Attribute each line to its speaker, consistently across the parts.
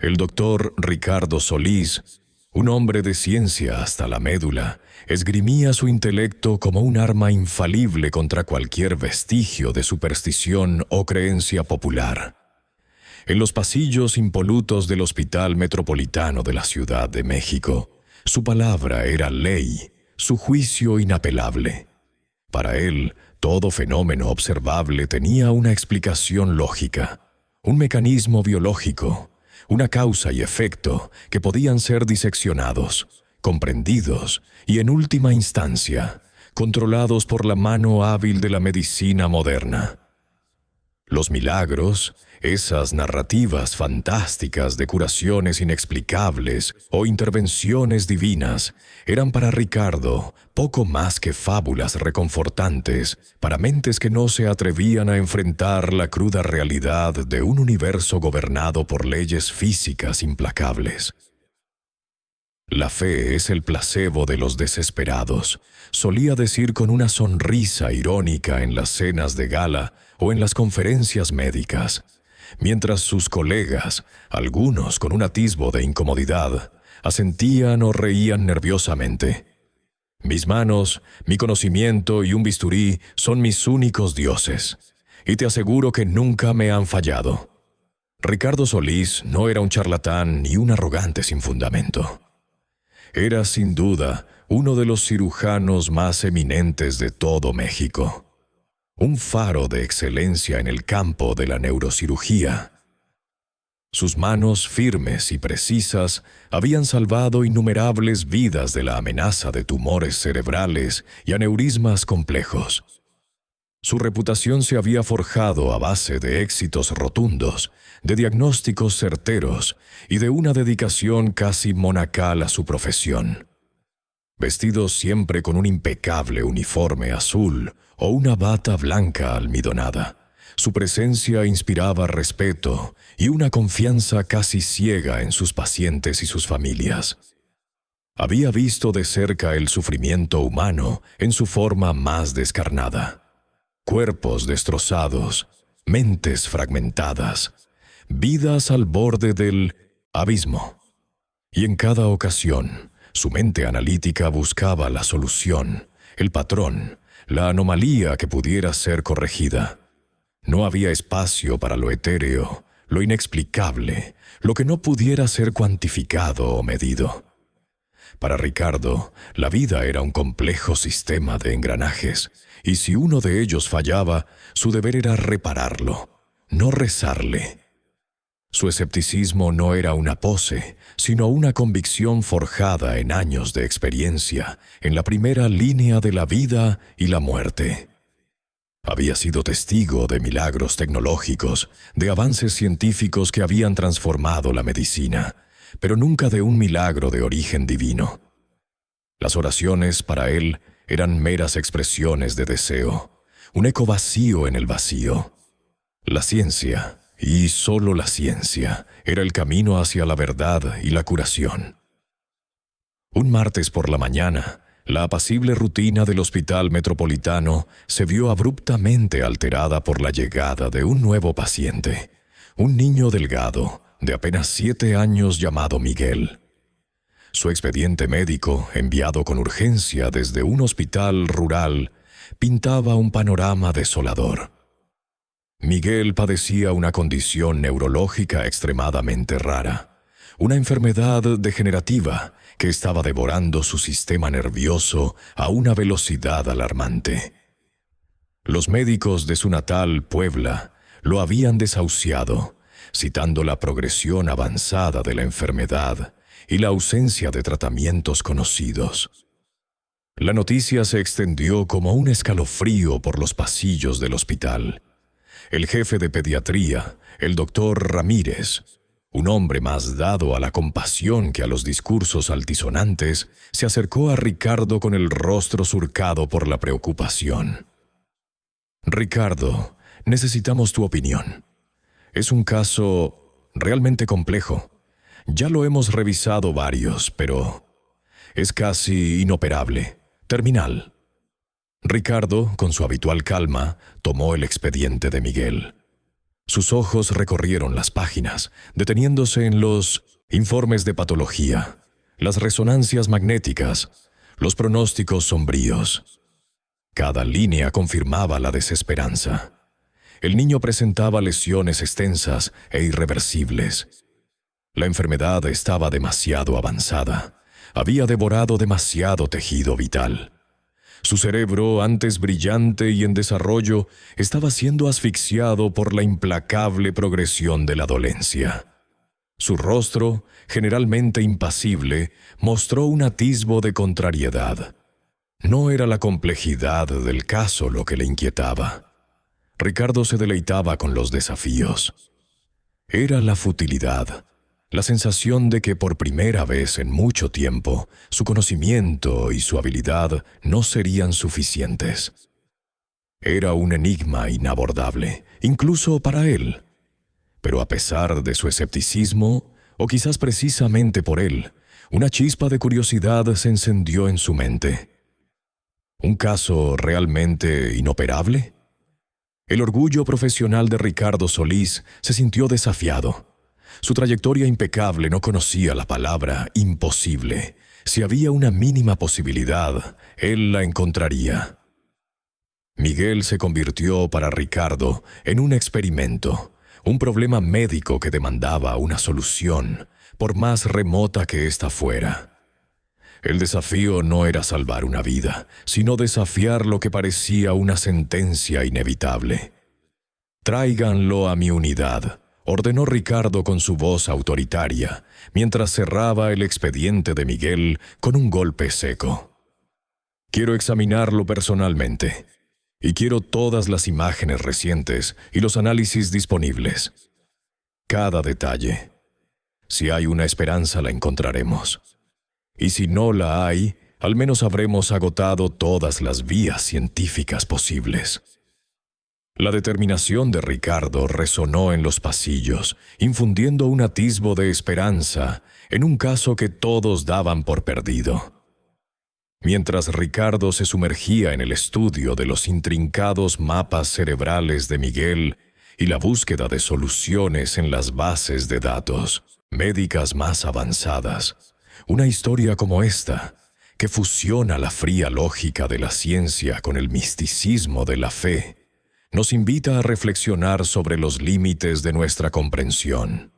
Speaker 1: El doctor Ricardo Solís, un hombre de ciencia hasta la médula, esgrimía su intelecto como un arma infalible contra cualquier vestigio de superstición o creencia popular. En los pasillos impolutos del Hospital Metropolitano de la Ciudad de México, su palabra era ley, su juicio inapelable. Para él, todo fenómeno observable tenía una explicación lógica, un mecanismo biológico, una causa y efecto que podían ser diseccionados, comprendidos y, en última instancia, controlados por la mano hábil de la medicina moderna. Los milagros, esas narrativas fantásticas de curaciones inexplicables o intervenciones divinas, eran para Ricardo poco más que fábulas reconfortantes para mentes que no se atrevían a enfrentar la cruda realidad de un universo gobernado por leyes físicas implacables. La fe es el placebo de los desesperados, solía decir con una sonrisa irónica en las cenas de gala o en las conferencias médicas, mientras sus colegas, algunos con un atisbo de incomodidad, asentían o reían nerviosamente. Mis manos, mi conocimiento y un bisturí son mis únicos dioses, y te aseguro que nunca me han fallado. Ricardo Solís no era un charlatán ni un arrogante sin fundamento. Era, sin duda, uno de los cirujanos más eminentes de todo México. Un faro de excelencia en el campo de la neurocirugía. Sus manos firmes y precisas habían salvado innumerables vidas de la amenaza de tumores cerebrales y aneurismas complejos. Su reputación se había forjado a base de éxitos rotundos, de diagnósticos certeros y de una dedicación casi monacal a su profesión. Vestido siempre con un impecable uniforme azul o una bata blanca almidonada, su presencia inspiraba respeto y una confianza casi ciega en sus pacientes y sus familias. Había visto de cerca el sufrimiento humano en su forma más descarnada. Cuerpos destrozados, mentes fragmentadas, vidas al borde del abismo. Y en cada ocasión, su mente analítica buscaba la solución, el patrón, la anomalía que pudiera ser corregida. No había espacio para lo etéreo, lo inexplicable, lo que no pudiera ser cuantificado o medido. Para Ricardo, la vida era un complejo sistema de engranajes, y si uno de ellos fallaba, su deber era repararlo, no rezarle. Su escepticismo no era una pose, sino una convicción forjada en años de experiencia, en la primera línea de la vida y la muerte. Había sido testigo de milagros tecnológicos, de avances científicos que habían transformado la medicina, pero nunca de un milagro de origen divino. Las oraciones, para él, eran meras expresiones de deseo, un eco vacío en el vacío. La ciencia, y solo la ciencia, era el camino hacia la verdad y la curación. Un martes por la mañana, la apacible rutina del Hospital Metropolitano se vio abruptamente alterada por la llegada de un nuevo paciente, un niño delgado, de apenas 7 años llamado Miguel. Su expediente médico, enviado con urgencia desde un hospital rural, pintaba un panorama desolador. Miguel padecía una condición neurológica extremadamente rara, una enfermedad degenerativa que estaba devorando su sistema nervioso a una velocidad alarmante. Los médicos de su natal Puebla lo habían desahuciado, citando la progresión avanzada de la enfermedad y la ausencia de tratamientos conocidos. La noticia se extendió como un escalofrío por los pasillos del hospital. El jefe de pediatría, el doctor Ramírez, un hombre más dado a la compasión que a los discursos altisonantes, se acercó a Ricardo con el rostro surcado por la preocupación. «Ricardo, necesitamos tu opinión. Es un caso realmente complejo. Ya lo hemos revisado varios, pero es casi inoperable, terminal». Ricardo, con su habitual calma, tomó el expediente de Miguel. Sus ojos recorrieron las páginas, deteniéndose en los informes de patología, las resonancias magnéticas, los pronósticos sombríos. Cada línea confirmaba la desesperanza. El niño presentaba lesiones extensas e irreversibles. La enfermedad estaba demasiado avanzada. Había devorado demasiado tejido vital. Su cerebro, antes brillante y en desarrollo, estaba siendo asfixiado por la implacable progresión de la dolencia. Su rostro, generalmente impasible, mostró un atisbo de contrariedad. No era la complejidad del caso lo que le inquietaba. Ricardo se deleitaba con los desafíos. Era la futilidad, la sensación de que por primera vez en mucho tiempo su conocimiento y su habilidad no serían suficientes. Era un enigma inabordable, incluso para él. Pero a pesar de su escepticismo, o quizás precisamente por él, una chispa de curiosidad se encendió en su mente. ¿Un caso realmente inoperable? El orgullo profesional de Ricardo Solís se sintió desafiado. Su trayectoria impecable no conocía la palabra imposible. Si había una mínima posibilidad, él la encontraría. Miguel se convirtió para Ricardo en un experimento, un problema médico que demandaba una solución, por más remota que ésta fuera. El desafío no era salvar una vida, sino desafiar lo que parecía una sentencia inevitable. «Tráiganlo a mi unidad», ordenó Ricardo con su voz autoritaria, mientras cerraba el expediente de Miguel con un golpe seco. «Quiero examinarlo personalmente, y quiero todas las imágenes recientes y los análisis disponibles. Cada detalle. Si hay una esperanza, la encontraremos. Y si no la hay, al menos habremos agotado todas las vías científicas posibles». La determinación de Ricardo resonó en los pasillos, infundiendo un atisbo de esperanza en un caso que todos daban por perdido. Mientras Ricardo se sumergía en el estudio de los intrincados mapas cerebrales de Miguel y la búsqueda de soluciones en las bases de datos médicas más avanzadas, una historia como esta, que fusiona la fría lógica de la ciencia con el misticismo de la fe, nos invita a reflexionar sobre los límites de nuestra comprensión.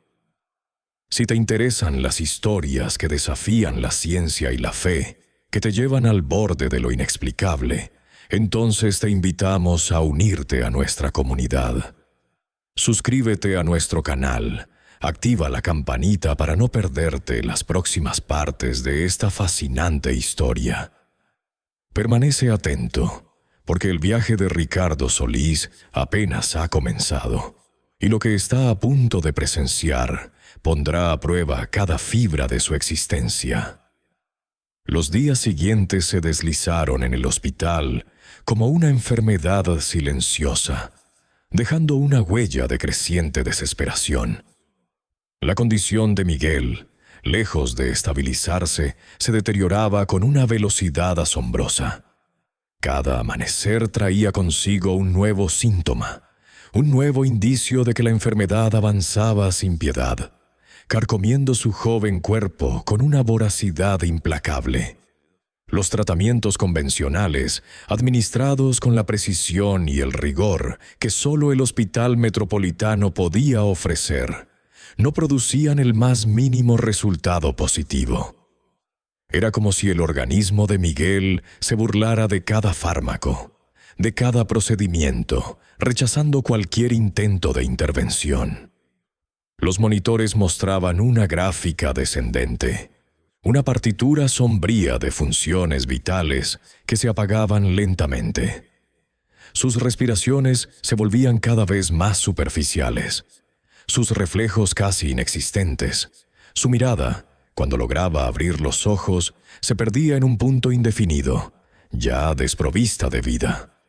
Speaker 1: Si te interesan las historias que desafían la ciencia y la fe, que te llevan al borde de lo inexplicable, entonces te invitamos a unirte a nuestra comunidad. Suscríbete a nuestro canal, activa la campanita para no perderte las próximas partes de esta fascinante historia. Permanece atento, porque el viaje de Ricardo Solís apenas ha comenzado, y lo que está a punto de presenciar pondrá a prueba cada fibra de su existencia. Los días siguientes se deslizaron en el hospital como una enfermedad silenciosa, dejando una huella de creciente desesperación. La condición de Miguel, lejos de estabilizarse, se deterioraba con una velocidad asombrosa. Cada amanecer traía consigo un nuevo síntoma, un nuevo indicio de que la enfermedad avanzaba sin piedad, carcomiendo su joven cuerpo con una voracidad implacable. Los tratamientos convencionales, administrados con la precisión y el rigor que solo el Hospital Metropolitano podía ofrecer, no producían el más mínimo resultado positivo. Era como si el organismo de Miguel se burlara de cada fármaco, de cada procedimiento, rechazando cualquier intento de intervención. Los monitores mostraban una gráfica descendente, una partitura sombría de funciones vitales que se apagaban lentamente. Sus respiraciones se volvían cada vez más superficiales, sus reflejos casi inexistentes, su mirada, cuando lograba abrir los ojos, se perdía en un punto indefinido, ya desprovista de vida.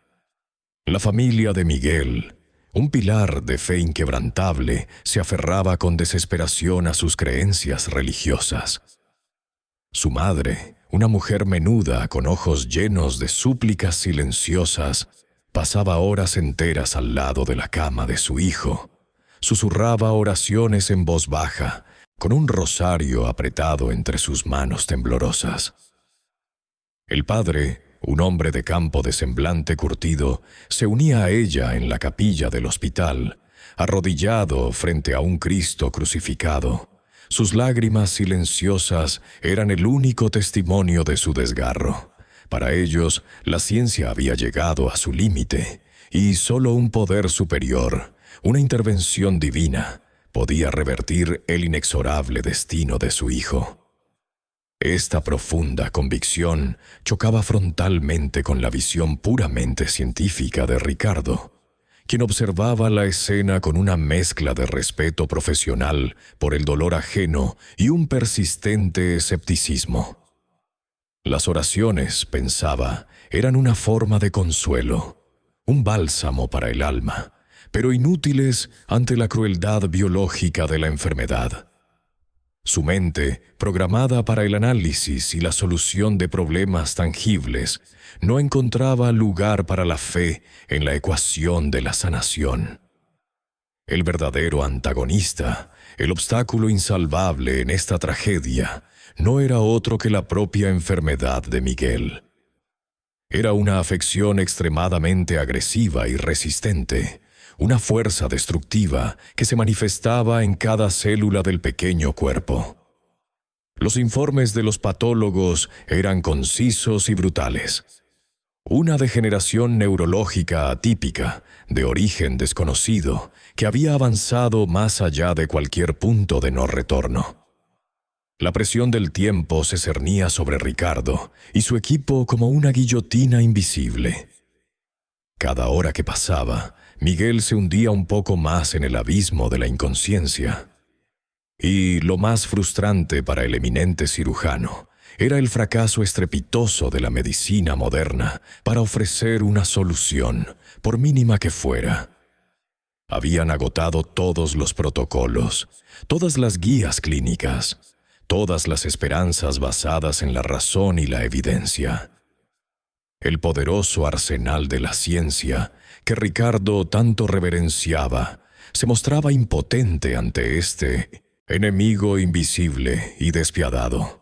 Speaker 1: La familia de Miguel, un pilar de fe inquebrantable, se aferraba con desesperación a sus creencias religiosas. Su madre, una mujer menuda con ojos llenos de súplicas silenciosas, pasaba horas enteras al lado de la cama de su hijo, susurraba oraciones en voz baja, con un rosario apretado entre sus manos temblorosas. El padre, un hombre de campo de semblante curtido, se unía a ella en la capilla del hospital, arrodillado frente a un Cristo crucificado. Sus lágrimas silenciosas eran el único testimonio de su desgarro. Para ellos, la ciencia había llegado a su límite, y solo un poder superior, una intervención divina, podía revertir el inexorable destino de su hijo. Esta profunda convicción chocaba frontalmente con la visión puramente científica de Ricardo, quien observaba la escena con una mezcla de respeto profesional por el dolor ajeno y un persistente escepticismo. Las oraciones, pensaba, eran una forma de consuelo, un bálsamo para el alma, pero inútiles ante la crueldad biológica de la enfermedad. Su mente, programada para el análisis y la solución de problemas tangibles, no encontraba lugar para la fe en la ecuación de la sanación. El verdadero antagonista, el obstáculo insalvable en esta tragedia, no era otro que la propia enfermedad de Miguel. Era una afección extremadamente agresiva y resistente, una fuerza destructiva que se manifestaba en cada célula del pequeño cuerpo. Los informes de los patólogos eran concisos y brutales. Una degeneración neurológica atípica, de origen desconocido, que había avanzado más allá de cualquier punto de no retorno. La presión del tiempo se cernía sobre Ricardo y su equipo como una guillotina invisible. Cada hora que pasaba, Miguel se hundía un poco más en el abismo de la inconsciencia. Y lo más frustrante para el eminente cirujano era el fracaso estrepitoso de la medicina moderna para ofrecer una solución, por mínima que fuera. Habían agotado todos los protocolos, todas las guías clínicas, todas las esperanzas basadas en la razón y la evidencia. El poderoso arsenal de la ciencia, que Ricardo tanto reverenciaba, se mostraba impotente ante este enemigo invisible y despiadado.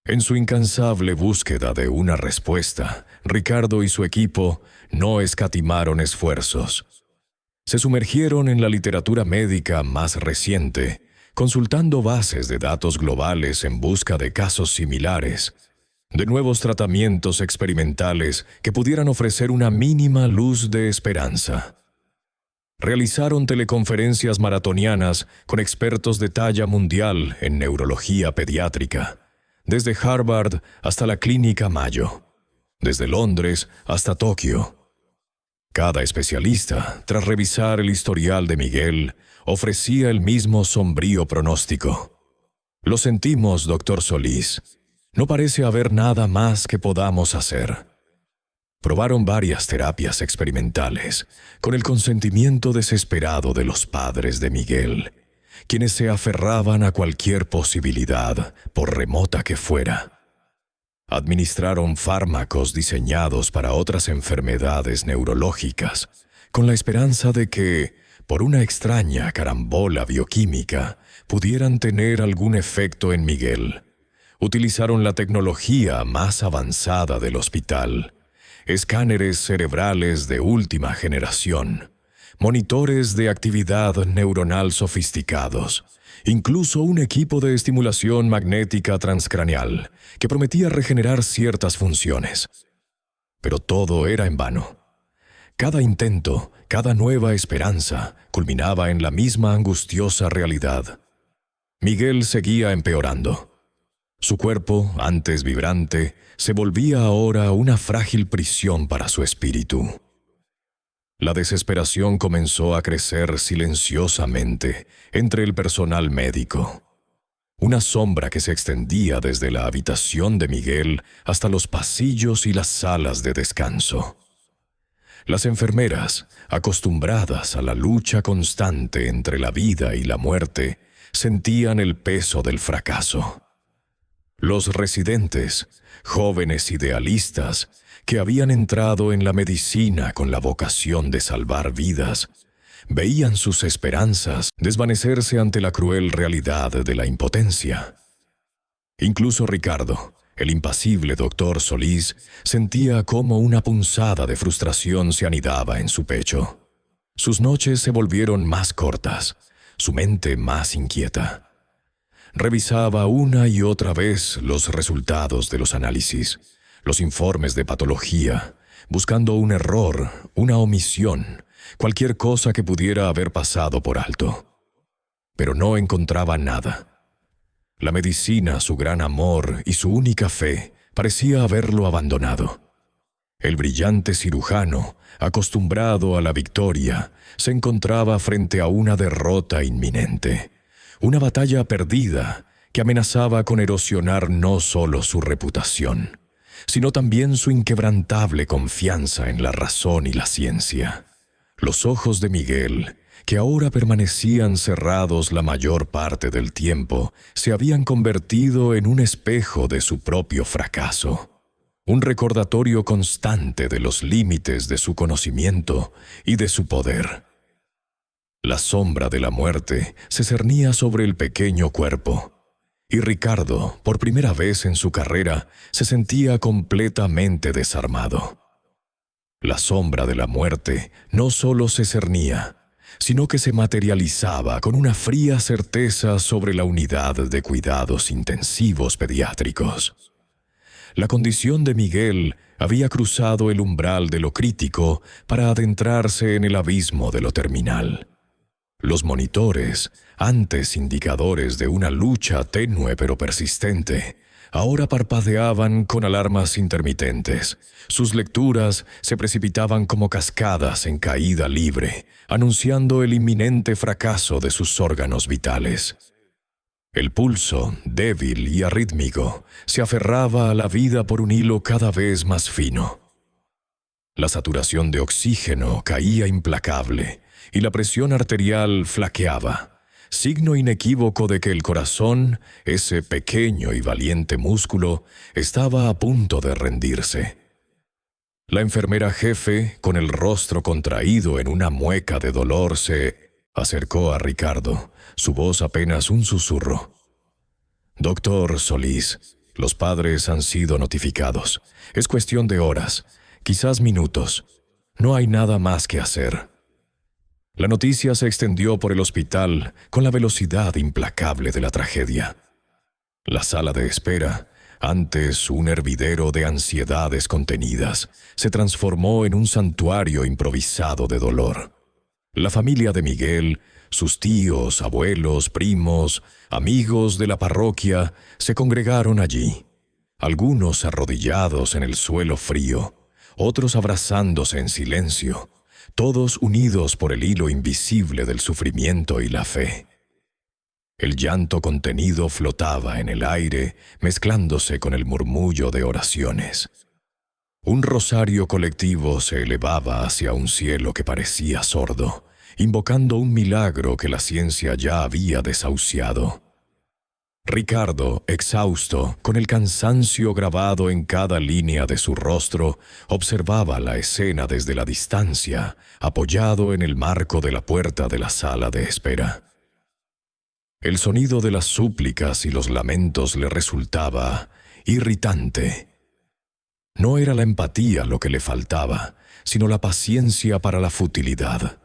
Speaker 1: En su incansable búsqueda de una respuesta, Ricardo y su equipo no escatimaron esfuerzos. Se sumergieron en la literatura médica más reciente, consultando bases de datos globales en busca de casos similares, de nuevos tratamientos experimentales que pudieran ofrecer una mínima luz de esperanza. Realizaron teleconferencias maratonianas con expertos de talla mundial en neurología pediátrica, desde Harvard hasta la Clínica Mayo, desde Londres hasta Tokio. Cada especialista, tras revisar el historial de Miguel, ofrecía el mismo sombrío pronóstico. Lo sentimos, doctor Solís. No parece haber nada más que podamos hacer. Probaron varias terapias experimentales, con el consentimiento desesperado de los padres de Miguel, quienes se aferraban a cualquier posibilidad, por remota que fuera. Administraron fármacos diseñados para otras enfermedades neurológicas, con la esperanza de que, por una extraña carambola bioquímica, pudieran tener algún efecto en Miguel. Utilizaron la tecnología más avanzada del hospital, escáneres cerebrales de última generación, monitores de actividad neuronal sofisticados, incluso un equipo de estimulación magnética transcraneal que prometía regenerar ciertas funciones. Pero todo era en vano. Cada intento, cada nueva esperanza, culminaba en la misma angustiosa realidad. Miguel seguía empeorando. Su cuerpo, antes vibrante, se volvía ahora una frágil prisión para su espíritu. La desesperación comenzó a crecer silenciosamente entre el personal médico. Una sombra que se extendía desde la habitación de Miguel hasta los pasillos y las salas de descanso. Las enfermeras, acostumbradas a la lucha constante entre la vida y la muerte, sentían el peso del fracaso. Los residentes, jóvenes idealistas, que habían entrado en la medicina con la vocación de salvar vidas, veían sus esperanzas desvanecerse ante la cruel realidad de la impotencia. Incluso Ricardo, el impasible doctor Solís, sentía cómo una punzada de frustración se anidaba en su pecho. Sus noches se volvieron más cortas, su mente más inquieta. Revisaba una y otra vez los resultados de los análisis, los informes de patología, buscando un error, una omisión, cualquier cosa que pudiera haber pasado por alto. Pero no encontraba nada. La medicina, su gran amor y su única fe, parecía haberlo abandonado. El brillante cirujano, acostumbrado a la victoria, se encontraba frente a una derrota inminente, una batalla perdida que amenazaba con erosionar no solo su reputación, sino también su inquebrantable confianza en la razón y la ciencia. Los ojos de Miguel, que ahora permanecían cerrados la mayor parte del tiempo, se habían convertido en un espejo de su propio fracaso, un recordatorio constante de los límites de su conocimiento y de su poder. La sombra de la muerte se cernía sobre el pequeño cuerpo, y Ricardo, por primera vez en su carrera, se sentía completamente desarmado. La sombra de la muerte no solo se cernía, sino que se materializaba con una fría certeza sobre la unidad de cuidados intensivos pediátricos. La condición de Miguel había cruzado el umbral de lo crítico para adentrarse en el abismo de lo terminal. Los monitores, antes indicadores de una lucha tenue pero persistente, ahora parpadeaban con alarmas intermitentes. Sus lecturas se precipitaban como cascadas en caída libre, anunciando el inminente fracaso de sus órganos vitales. El pulso, débil y arrítmico, se aferraba a la vida por un hilo cada vez más fino. La saturación de oxígeno caía implacable y la presión arterial flaqueaba, signo inequívoco de que el corazón, ese pequeño y valiente músculo, estaba a punto de rendirse. La enfermera jefe, con el rostro contraído en una mueca de dolor, se acercó a Ricardo, su voz apenas un susurro. «Doctor Solís, los padres han sido notificados. Es cuestión de horas, quizás minutos. No hay nada más que hacer». La noticia se extendió por el hospital con la velocidad implacable de la tragedia. La sala de espera, antes un hervidero de ansiedades contenidas, se transformó en un santuario improvisado de dolor. La familia de Miguel, sus tíos, abuelos, primos, amigos de la parroquia, se congregaron allí, algunos arrodillados en el suelo frío, otros abrazándose en silencio, todos unidos por el hilo invisible del sufrimiento y la fe. El llanto contenido flotaba en el aire, mezclándose con el murmullo de oraciones. Un rosario colectivo se elevaba hacia un cielo que parecía sordo, invocando un milagro que la ciencia ya había desahuciado. Ricardo, exhausto, con el cansancio grabado en cada línea de su rostro, observaba la escena desde la distancia, apoyado en el marco de la puerta de la sala de espera. El sonido de las súplicas y los lamentos le resultaba irritante. No era la empatía lo que le faltaba, sino la paciencia para la futilidad.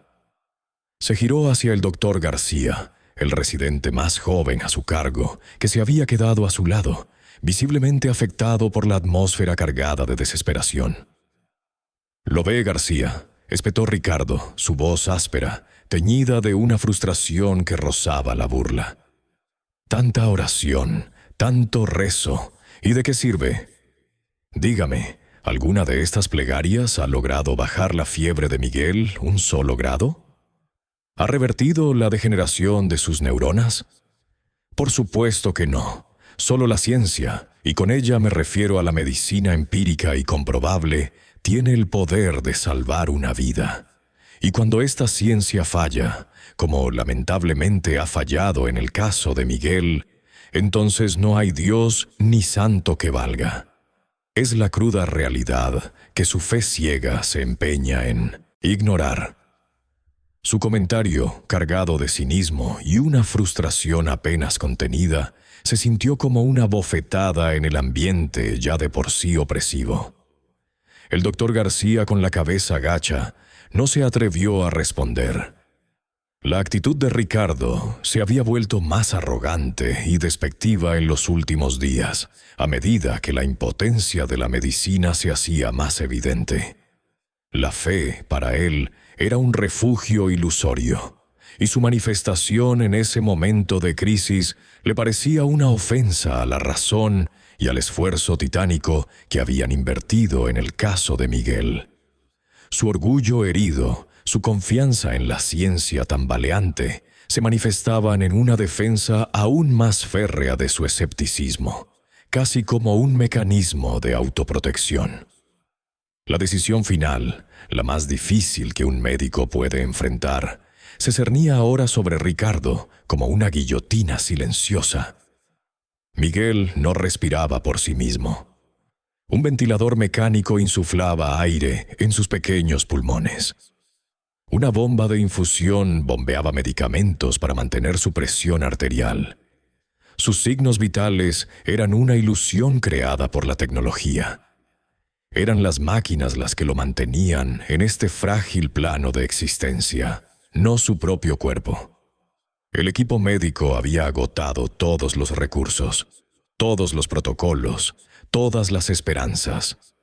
Speaker 1: Se giró hacia el doctor García, el residente más joven a su cargo, que se había quedado a su lado, visiblemente afectado por la atmósfera cargada de desesperación. «¿Lo ve, García?», espetó Ricardo, su voz áspera, teñida de una frustración que rozaba la burla. «Tanta oración, tanto rezo, ¿y de qué sirve? Dígame, ¿alguna de estas plegarias ha logrado bajar la fiebre de Miguel un solo grado? ¿Ha revertido la degeneración de sus neuronas? Por supuesto que no. Solo la ciencia, y con ella me refiero a la medicina empírica y comprobable, tiene el poder de salvar una vida. Y cuando esta ciencia falla, como lamentablemente ha fallado en el caso de Miguel, entonces no hay Dios ni santo que valga. Es la cruda realidad que su fe ciega se empeña en ignorar». Su comentario, cargado de cinismo y una frustración apenas contenida, se sintió como una bofetada en el ambiente ya de por sí opresivo. El doctor García, con la cabeza gacha, no se atrevió a responder. La actitud de Ricardo se había vuelto más arrogante y despectiva en los últimos días, a medida que la impotencia de la medicina se hacía más evidente. La fe, para él, era un refugio ilusorio, y su manifestación en ese momento de crisis le parecía una ofensa a la razón y al esfuerzo titánico que habían invertido en el caso de Miguel. Su orgullo herido, su confianza en la ciencia tambaleante, se manifestaban en una defensa aún más férrea de su escepticismo, casi como un mecanismo de autoprotección. La decisión final, la más difícil que un médico puede enfrentar, se cernía ahora sobre Ricardo como una guillotina silenciosa. Miguel no respiraba por sí mismo. Un ventilador mecánico insuflaba aire en sus pequeños pulmones. Una bomba de infusión bombeaba medicamentos para mantener su presión arterial. Sus signos vitales eran una ilusión creada por la tecnología. Eran las máquinas las que lo mantenían en este frágil plano de existencia, no su propio cuerpo. El equipo médico había agotado todos los recursos, todos los protocolos, todas las esperanzas.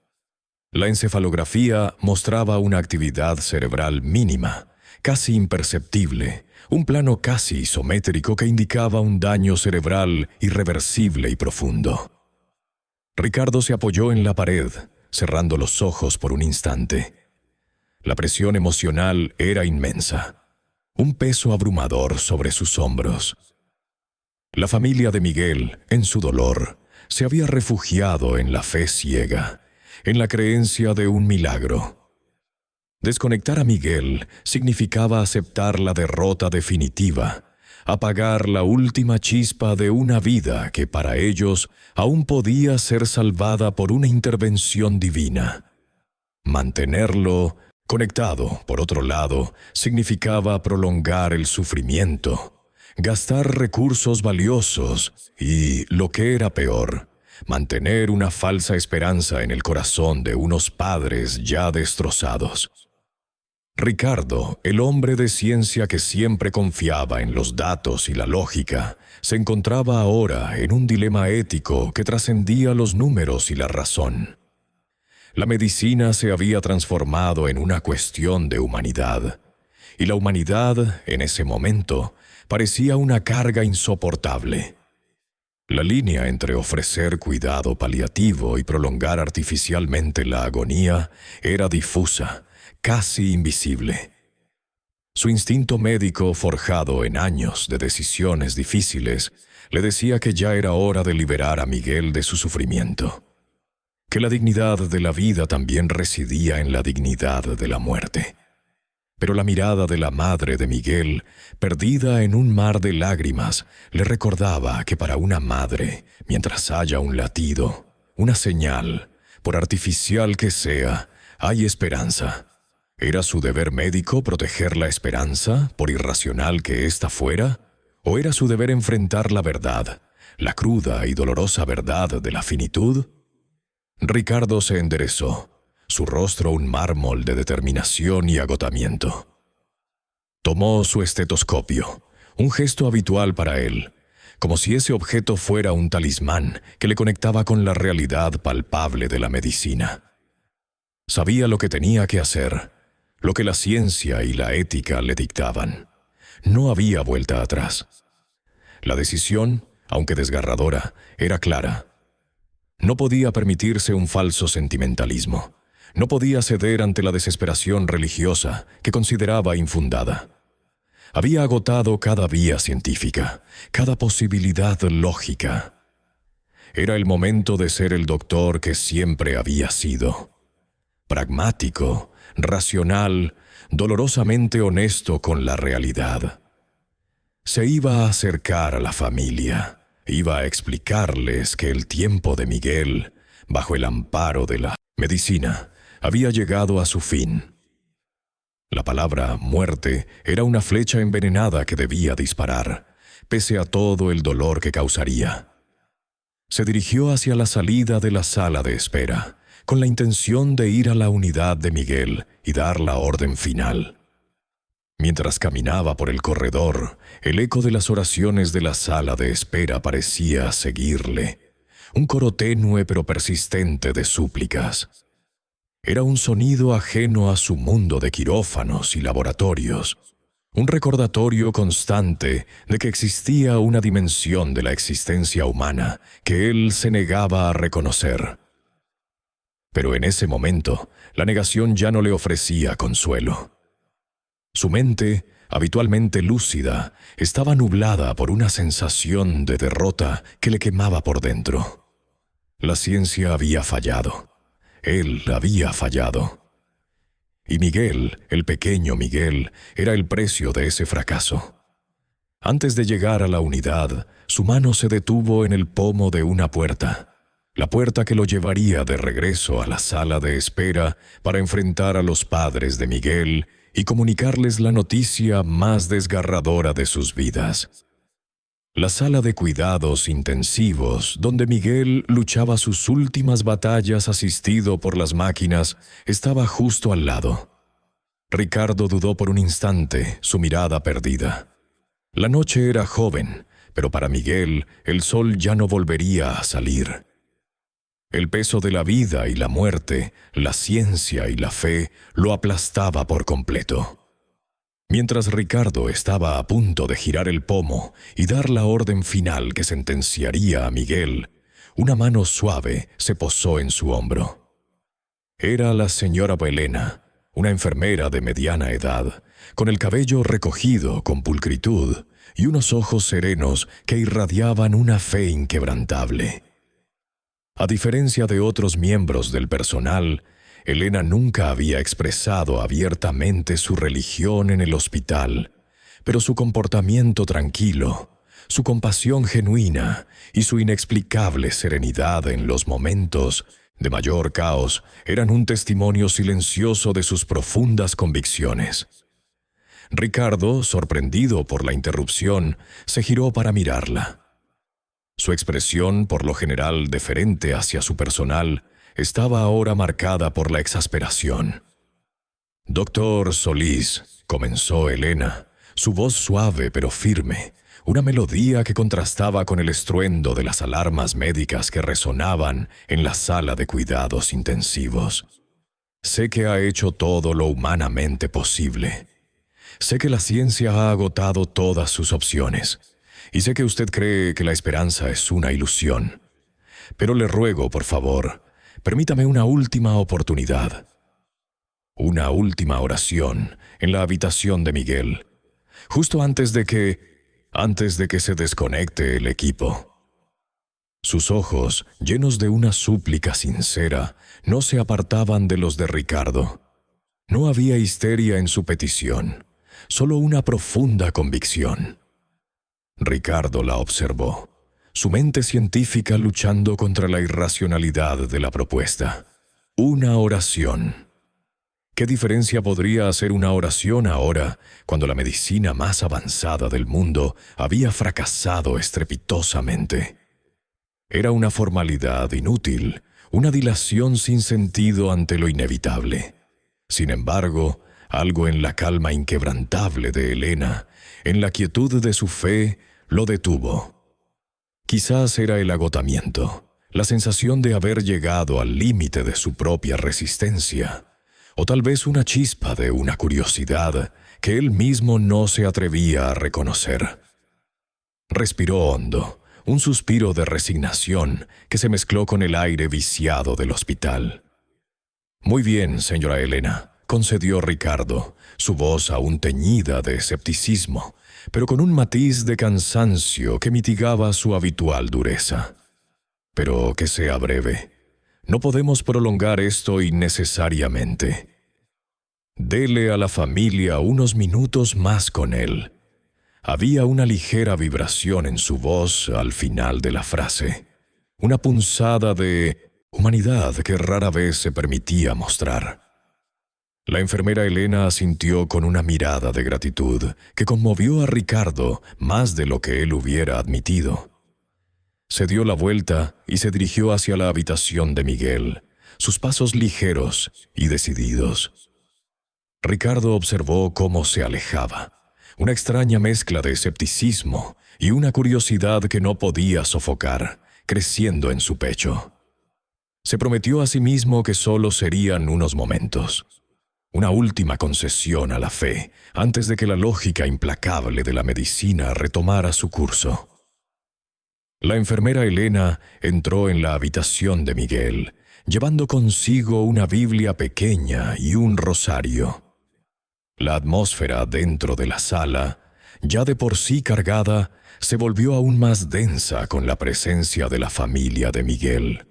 Speaker 1: La encefalografía mostraba una actividad cerebral mínima, casi imperceptible, un plano casi isométrico que indicaba un daño cerebral irreversible y profundo. Ricardo se apoyó en la pared, cerrando los ojos por un instante. La presión emocional era inmensa, un peso abrumador sobre sus hombros. La familia de Miguel, en su dolor, se había refugiado en la fe ciega, en la creencia de un milagro. Desconectar a Miguel significaba aceptar la derrota definitiva, apagar la última chispa de una vida que para ellos aún podía ser salvada por una intervención divina. Mantenerlo conectado, por otro lado, significaba prolongar el sufrimiento, gastar recursos valiosos y, lo que era peor, mantener una falsa esperanza en el corazón de unos padres ya destrozados. Ricardo, el hombre de ciencia que siempre confiaba en los datos y la lógica, se encontraba ahora en un dilema ético que trascendía los números y la razón. La medicina se había transformado en una cuestión de humanidad, y la humanidad, en ese momento, parecía una carga insoportable. La línea entre ofrecer cuidado paliativo y prolongar artificialmente la agonía era difusa, casi invisible. Su instinto médico, forjado en años de decisiones difíciles, le decía que ya era hora de liberar a Miguel de su sufrimiento, que la dignidad de la vida también residía en la dignidad de la muerte. Pero la mirada de la madre de Miguel, perdida en un mar de lágrimas, le recordaba que para una madre, mientras haya un latido, una señal, por artificial que sea, hay esperanza. ¿Era su deber médico proteger la esperanza, por irracional que ésta fuera? ¿O era su deber enfrentar la verdad, la cruda y dolorosa verdad de la finitud? Ricardo se enderezó, su rostro un mármol de determinación y agotamiento. Tomó su estetoscopio, un gesto habitual para él, como si ese objeto fuera un talismán que le conectaba con la realidad palpable de la medicina. Sabía lo que tenía que hacer, lo que la ciencia y la ética le dictaban. No había vuelta atrás. La decisión, aunque desgarradora, era clara. No podía permitirse un falso sentimentalismo. No podía ceder ante la desesperación religiosa que consideraba infundada. Había agotado cada vía científica, cada posibilidad lógica. Era el momento de ser el doctor que siempre había sido. Pragmático, racional, dolorosamente honesto con la realidad. Se iba a acercar a la familia, iba a explicarles que el tiempo de Miguel, bajo el amparo de la medicina, había llegado a su fin. La palabra muerte era una flecha envenenada que debía disparar, pese a todo el dolor que causaría. Se dirigió hacia la salida de la sala de espera, con la intención de ir a la unidad de Miguel y dar la orden final. Mientras caminaba por el corredor, el eco de las oraciones de la sala de espera parecía seguirle, un coro tenue pero persistente de súplicas. Era un sonido ajeno a su mundo de quirófanos y laboratorios, un recordatorio constante de que existía una dimensión de la existencia humana que él se negaba a reconocer. Pero en ese momento, la negación ya no le ofrecía consuelo. Su mente, habitualmente lúcida, estaba nublada por una sensación de derrota que le quemaba por dentro. La ciencia había fallado. Él había fallado. Y Miguel, el pequeño Miguel, era el precio de ese fracaso. Antes de llegar a la unidad, su mano se detuvo en el pomo de una puerta, la puerta que lo llevaría de regreso a la sala de espera para enfrentar a los padres de Miguel y comunicarles la noticia más desgarradora de sus vidas. La sala de cuidados intensivos, donde Miguel luchaba sus últimas batallas asistido por las máquinas, estaba justo al lado. Ricardo dudó por un instante, su mirada perdida. La noche era joven, pero para Miguel el sol ya no volvería a salir. El peso de la vida y la muerte, la ciencia y la fe, lo aplastaba por completo. Mientras Ricardo estaba a punto de girar el pomo y dar la orden final que sentenciaría a Miguel, una mano suave se posó en su hombro. Era la señora Belena, una enfermera de mediana edad, con el cabello recogido con pulcritud y unos ojos serenos que irradiaban una fe inquebrantable. A diferencia de otros miembros del personal, Elena nunca había expresado abiertamente su religión en el hospital, pero su comportamiento tranquilo, su compasión genuina y su inexplicable serenidad en los momentos de mayor caos eran un testimonio silencioso de sus profundas convicciones. Ricardo, sorprendido por la interrupción, se giró para mirarla. Su expresión, por lo general deferente hacia su personal, estaba ahora marcada por la exasperación. «Doctor Solís», comenzó Elena, su voz suave pero firme, una melodía que contrastaba con el estruendo de las alarmas médicas que resonaban en la sala de cuidados intensivos. «Sé que ha hecho todo lo humanamente posible. Sé que la ciencia ha agotado todas sus opciones, y sé que usted cree que la esperanza es una ilusión. Pero le ruego, por favor, permítame una última oportunidad. Una última oración en la habitación de Miguel, justo antes de que se desconecte el equipo». Sus ojos, llenos de una súplica sincera, no se apartaban de los de Ricardo. No había histeria en su petición, solo una profunda convicción. Ricardo la observó, su mente científica luchando contra la irracionalidad de la propuesta. Una oración. ¿Qué diferencia podría hacer una oración ahora, cuando la medicina más avanzada del mundo había fracasado estrepitosamente? Era una formalidad inútil, una dilación sin sentido ante lo inevitable. Sin embargo, algo en la calma inquebrantable de Elena, en la quietud de su fe, lo detuvo. Quizás era el agotamiento, la sensación de haber llegado al límite de su propia resistencia, o tal vez una chispa de una curiosidad que él mismo no se atrevía a reconocer. Respiró hondo, un suspiro de resignación que se mezcló con el aire viciado del hospital. «Muy bien, señora Elena», concedió Ricardo, su voz aún teñida de escepticismo, pero con un matiz de cansancio que mitigaba su habitual dureza. «Pero que sea breve. No podemos prolongar esto innecesariamente. Dele a la familia unos minutos más con él». Había una ligera vibración en su voz al final de la frase, una punzada de humanidad que rara vez se permitía mostrar. La enfermera Elena asintió con una mirada de gratitud que conmovió a Ricardo más de lo que él hubiera admitido. Se dio la vuelta y se dirigió hacia la habitación de Miguel, sus pasos ligeros y decididos. Ricardo observó cómo se alejaba, una extraña mezcla de escepticismo y una curiosidad que no podía sofocar, creciendo en su pecho. Se prometió a sí mismo que solo serían unos momentos. Una última concesión a la fe antes de que la lógica implacable de la medicina retomara su curso. La enfermera Elena entró en la habitación de Miguel, llevando consigo una Biblia pequeña y un rosario. La atmósfera dentro de la sala, ya de por sí cargada, se volvió aún más densa con la presencia de la familia de Miguel.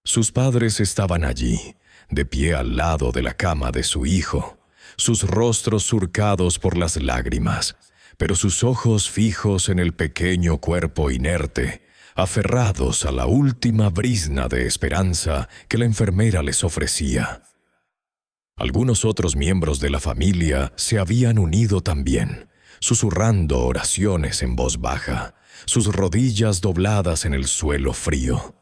Speaker 1: Sus padres estaban allí, de pie al lado de la cama de su hijo, sus rostros surcados por las lágrimas, pero sus ojos fijos en el pequeño cuerpo inerte, aferrados a la última brizna de esperanza que la enfermera les ofrecía. Algunos otros miembros de la familia se habían unido también, susurrando oraciones en voz baja, sus rodillas dobladas en el suelo frío.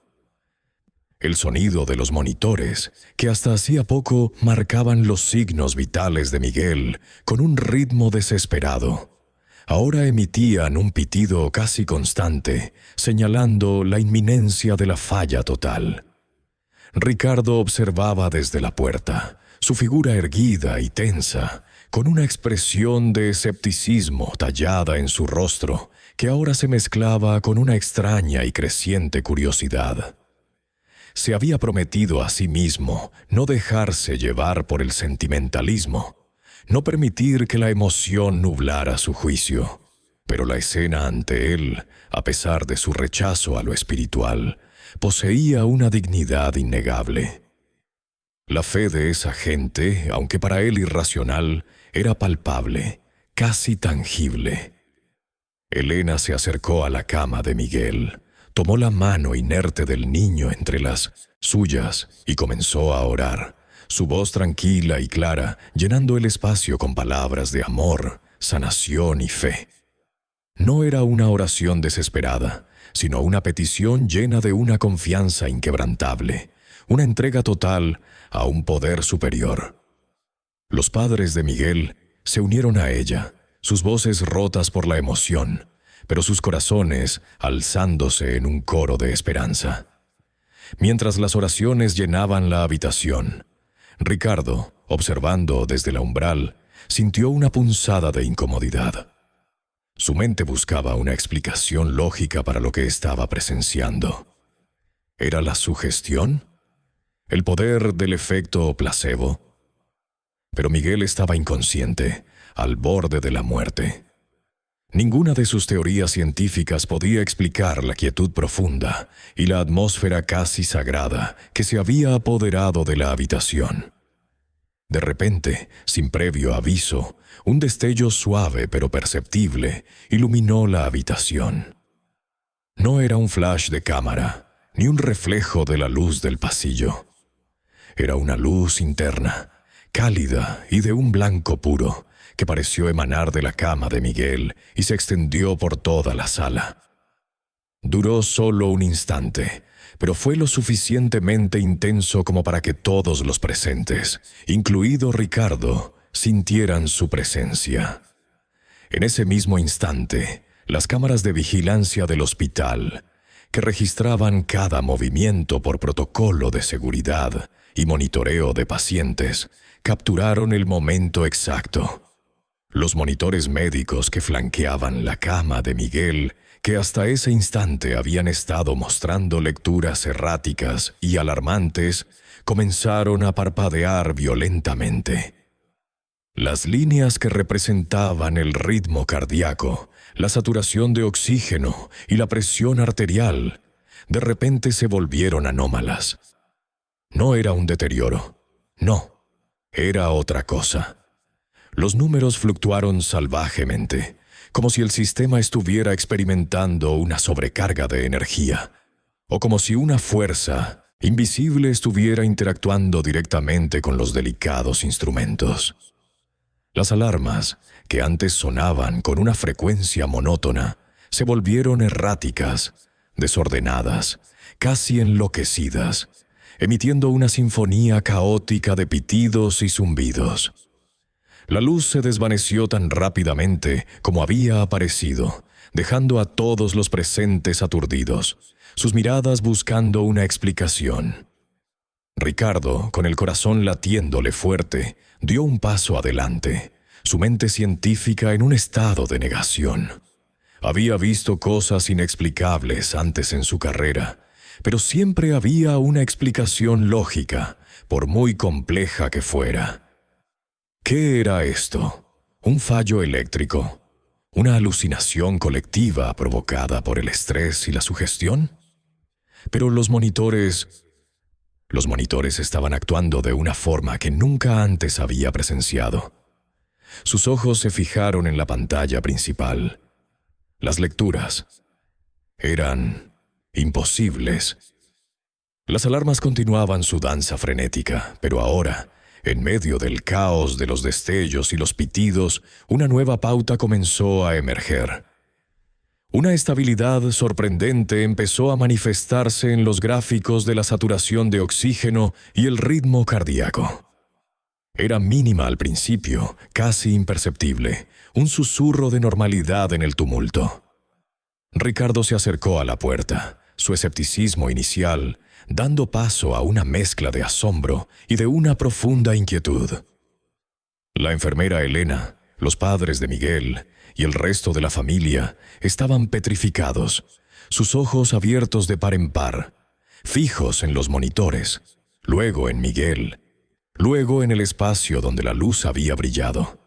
Speaker 1: El sonido de los monitores, que hasta hacía poco marcaban los signos vitales de Miguel con un ritmo desesperado, ahora emitían un pitido casi constante, señalando la inminencia de la falla total. Ricardo observaba desde la puerta, su figura erguida y tensa, con una expresión de escepticismo tallada en su rostro, que ahora se mezclaba con una extraña y creciente curiosidad. Se había prometido a sí mismo no dejarse llevar por el sentimentalismo, no permitir que la emoción nublara su juicio. Pero la escena ante él, a pesar de su rechazo a lo espiritual, poseía una dignidad innegable. La fe de esa gente, aunque para él irracional, era palpable, casi tangible. Elena se acercó a la cama de Miguel, tomó la mano inerte del niño entre las suyas y comenzó a orar, su voz tranquila y clara, llenando el espacio con palabras de amor, sanación y fe. No era una oración desesperada, sino una petición llena de una confianza inquebrantable, una entrega total a un poder superior. Los padres de Miguel se unieron a ella, sus voces rotas por la emoción, pero sus corazones alzándose en un coro de esperanza. Mientras las oraciones llenaban la habitación, Ricardo, observando desde el umbral, sintió una punzada de incomodidad. Su mente buscaba una explicación lógica para lo que estaba presenciando. ¿Era la sugestión? ¿El poder del efecto placebo? Pero Miguel estaba inconsciente, al borde de la muerte. Ninguna de sus teorías científicas podía explicar la quietud profunda y la atmósfera casi sagrada que se había apoderado de la habitación. De repente, sin previo aviso, un destello suave pero perceptible iluminó la habitación. No era un flash de cámara, ni un reflejo de la luz del pasillo. Era una luz interna, cálida y de un blanco puro, que pareció emanar de la cama de Miguel y se extendió por toda la sala. Duró solo un instante, pero fue lo suficientemente intenso como para que todos los presentes, incluido Ricardo, sintieran su presencia. En ese mismo instante, las cámaras de vigilancia del hospital, que registraban cada movimiento por protocolo de seguridad y monitoreo de pacientes, capturaron el momento exacto. Los monitores médicos que flanqueaban la cama de Miguel, que hasta ese instante habían estado mostrando lecturas erráticas y alarmantes, comenzaron a parpadear violentamente. Las líneas que representaban el ritmo cardíaco, la saturación de oxígeno y la presión arterial, de repente se volvieron anómalas. No era un deterioro, no, era otra cosa. Los números fluctuaron salvajemente, como si el sistema estuviera experimentando una sobrecarga de energía, o como si una fuerza, invisible, estuviera interactuando directamente con los delicados instrumentos. Las alarmas, que antes sonaban con una frecuencia monótona, se volvieron erráticas, desordenadas, casi enloquecidas, emitiendo una sinfonía caótica de pitidos y zumbidos. La luz se desvaneció tan rápidamente como había aparecido, dejando a todos los presentes aturdidos, sus miradas buscando una explicación. Ricardo, con el corazón latiéndole fuerte, dio un paso adelante, su mente científica en un estado de negación. Había visto cosas inexplicables antes en su carrera, pero siempre había una explicación lógica, por muy compleja que fuera. ¿Qué era esto? ¿Un fallo eléctrico? ¿Una alucinación colectiva provocada por el estrés y la sugestión? Pero los monitores estaban actuando de una forma que nunca antes había presenciado. Sus ojos se fijaron en la pantalla principal. Las lecturas eran imposibles. Las alarmas continuaban su danza frenética, pero ahora, en medio del caos de los destellos y los pitidos, una nueva pauta comenzó a emerger. Una estabilidad sorprendente empezó a manifestarse en los gráficos de la saturación de oxígeno y el ritmo cardíaco. Era mínima al principio, casi imperceptible, un susurro de normalidad en el tumulto. Ricardo se acercó a la puerta, su escepticismo inicial dando paso a una mezcla de asombro y de una profunda inquietud. La enfermera Elena, los padres de Miguel y el resto de la familia estaban petrificados, sus ojos abiertos de par en par, fijos en los monitores, luego en Miguel, luego en el espacio donde la luz había brillado.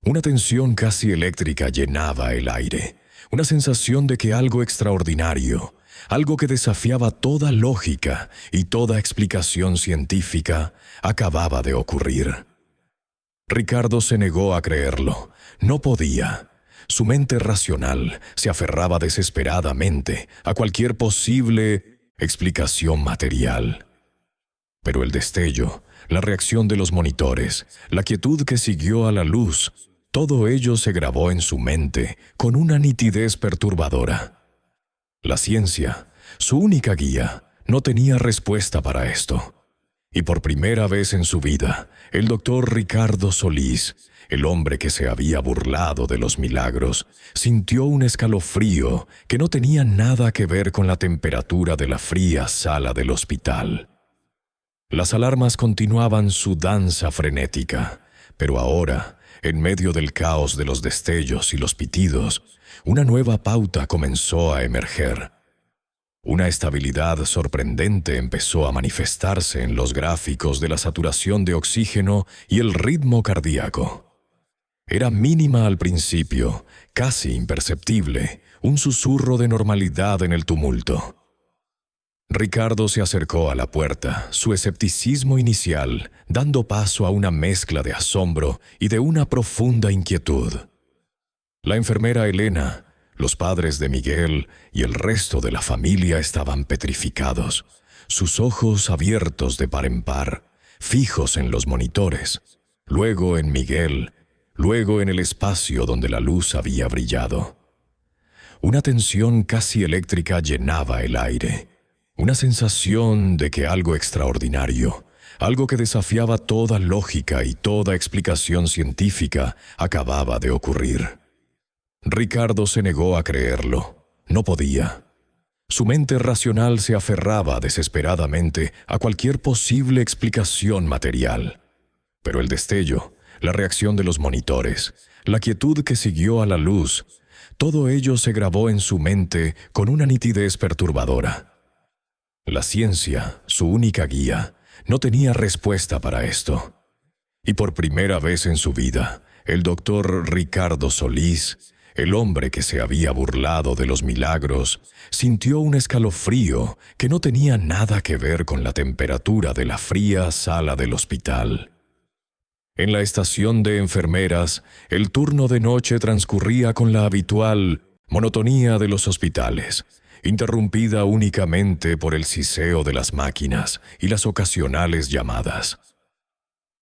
Speaker 1: Una tensión casi eléctrica llenaba el aire, una sensación de que algo extraordinario, algo que desafiaba toda lógica y toda explicación científica, acababa de ocurrir. Ricardo se negó a creerlo. No podía. Su mente racional se aferraba desesperadamente a cualquier posible explicación material. Pero el destello, la reacción de los monitores, la quietud que siguió a la luz, todo ello se grabó en su mente con una nitidez perturbadora. La ciencia, su única guía, no tenía respuesta para esto. Y por primera vez en su vida, el doctor Ricardo Solís, el hombre que se había burlado de los milagros, sintió un escalofrío que no tenía nada que ver con la temperatura de la fría sala del hospital. Las alarmas continuaban su danza frenética, pero ahora, en medio del caos de los destellos y los pitidos, una nueva pauta comenzó a emerger. Una estabilidad sorprendente empezó a manifestarse en los gráficos de la saturación de oxígeno y el ritmo cardíaco. Era mínima al principio, casi imperceptible, un susurro de normalidad en el tumulto. Ricardo se acercó a la puerta, su escepticismo inicial dando paso a una mezcla de asombro y de una profunda inquietud. La enfermera Elena, los padres de Miguel y el resto de la familia estaban petrificados, sus ojos abiertos de par en par, fijos en los monitores, luego en Miguel, luego en el espacio donde la luz había brillado. Una tensión casi eléctrica llenaba el aire, una sensación de que algo extraordinario, algo que desafiaba toda lógica y toda explicación científica, acababa de ocurrir. Ricardo se negó a creerlo. No podía. Su mente racional se aferraba desesperadamente a cualquier posible explicación material. Pero el destello, la reacción de los monitores, la quietud que siguió a la luz, todo ello se grabó en su mente con una nitidez perturbadora. La ciencia, su única guía, no tenía respuesta para esto. Y por primera vez en su vida, el doctor Ricardo Solís, el hombre que se había burlado de los milagros, sintió un escalofrío que no tenía nada que ver con la temperatura de la fría sala del hospital. En la estación de enfermeras, el turno de noche transcurría con la habitual monotonía de los hospitales, interrumpida únicamente por el siseo de las máquinas y las ocasionales llamadas.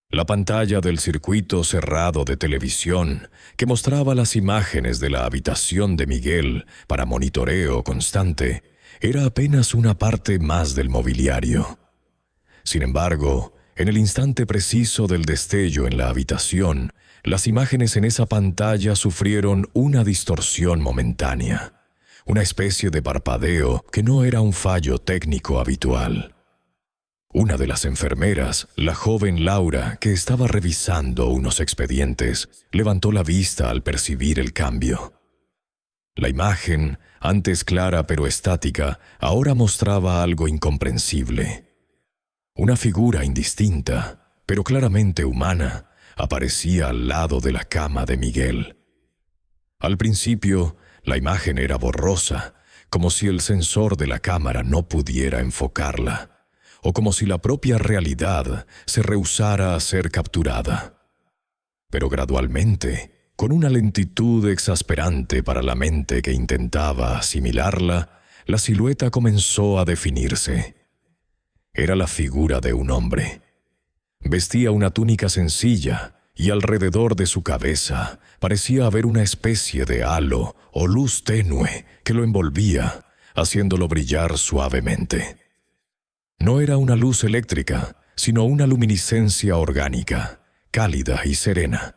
Speaker 1: La pantalla del circuito cerrado de televisión, que mostraba las imágenes de la habitación de Miguel para monitoreo constante, era apenas una parte más del mobiliario. Sin embargo, en el instante preciso del destello en la habitación, las imágenes en esa pantalla sufrieron una distorsión momentánea, una especie de parpadeo que no era un fallo técnico habitual. Una de las enfermeras, la joven Laura, que estaba revisando unos expedientes, levantó la vista al percibir el cambio. La imagen, antes clara pero estática, ahora mostraba algo incomprensible. Una figura indistinta, pero claramente humana, aparecía al lado de la cama de Miguel. Al principio, la imagen era borrosa, como si el sensor de la cámara no pudiera enfocarla, o como si la propia realidad se rehusara a ser capturada. Pero gradualmente, con una lentitud exasperante para la mente que intentaba asimilarla, la silueta comenzó a definirse. Era la figura de un hombre. Vestía una túnica sencilla y alrededor de su cabeza parecía haber una especie de halo o luz tenue que lo envolvía, haciéndolo brillar suavemente. No era una luz eléctrica, sino una luminiscencia orgánica, cálida y serena.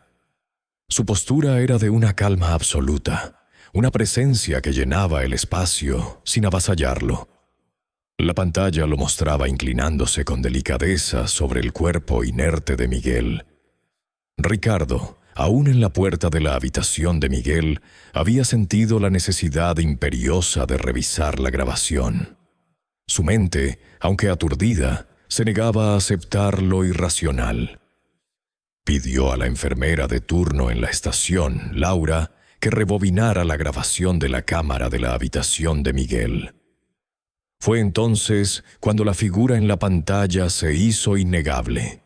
Speaker 1: Su postura era de una calma absoluta, una presencia que llenaba el espacio sin avasallarlo. La pantalla lo mostraba inclinándose con delicadeza sobre el cuerpo inerte de Miguel. Ricardo, aún en la puerta de la habitación de Miguel, había sentido la necesidad imperiosa de revisar la grabación. Su mente, aunque aturdida, se negaba a aceptar lo irracional. Pidió a la enfermera de turno en la estación, Laura, que rebobinara la grabación de la cámara de la habitación de Miguel. Fue entonces cuando la figura en la pantalla se hizo innegable.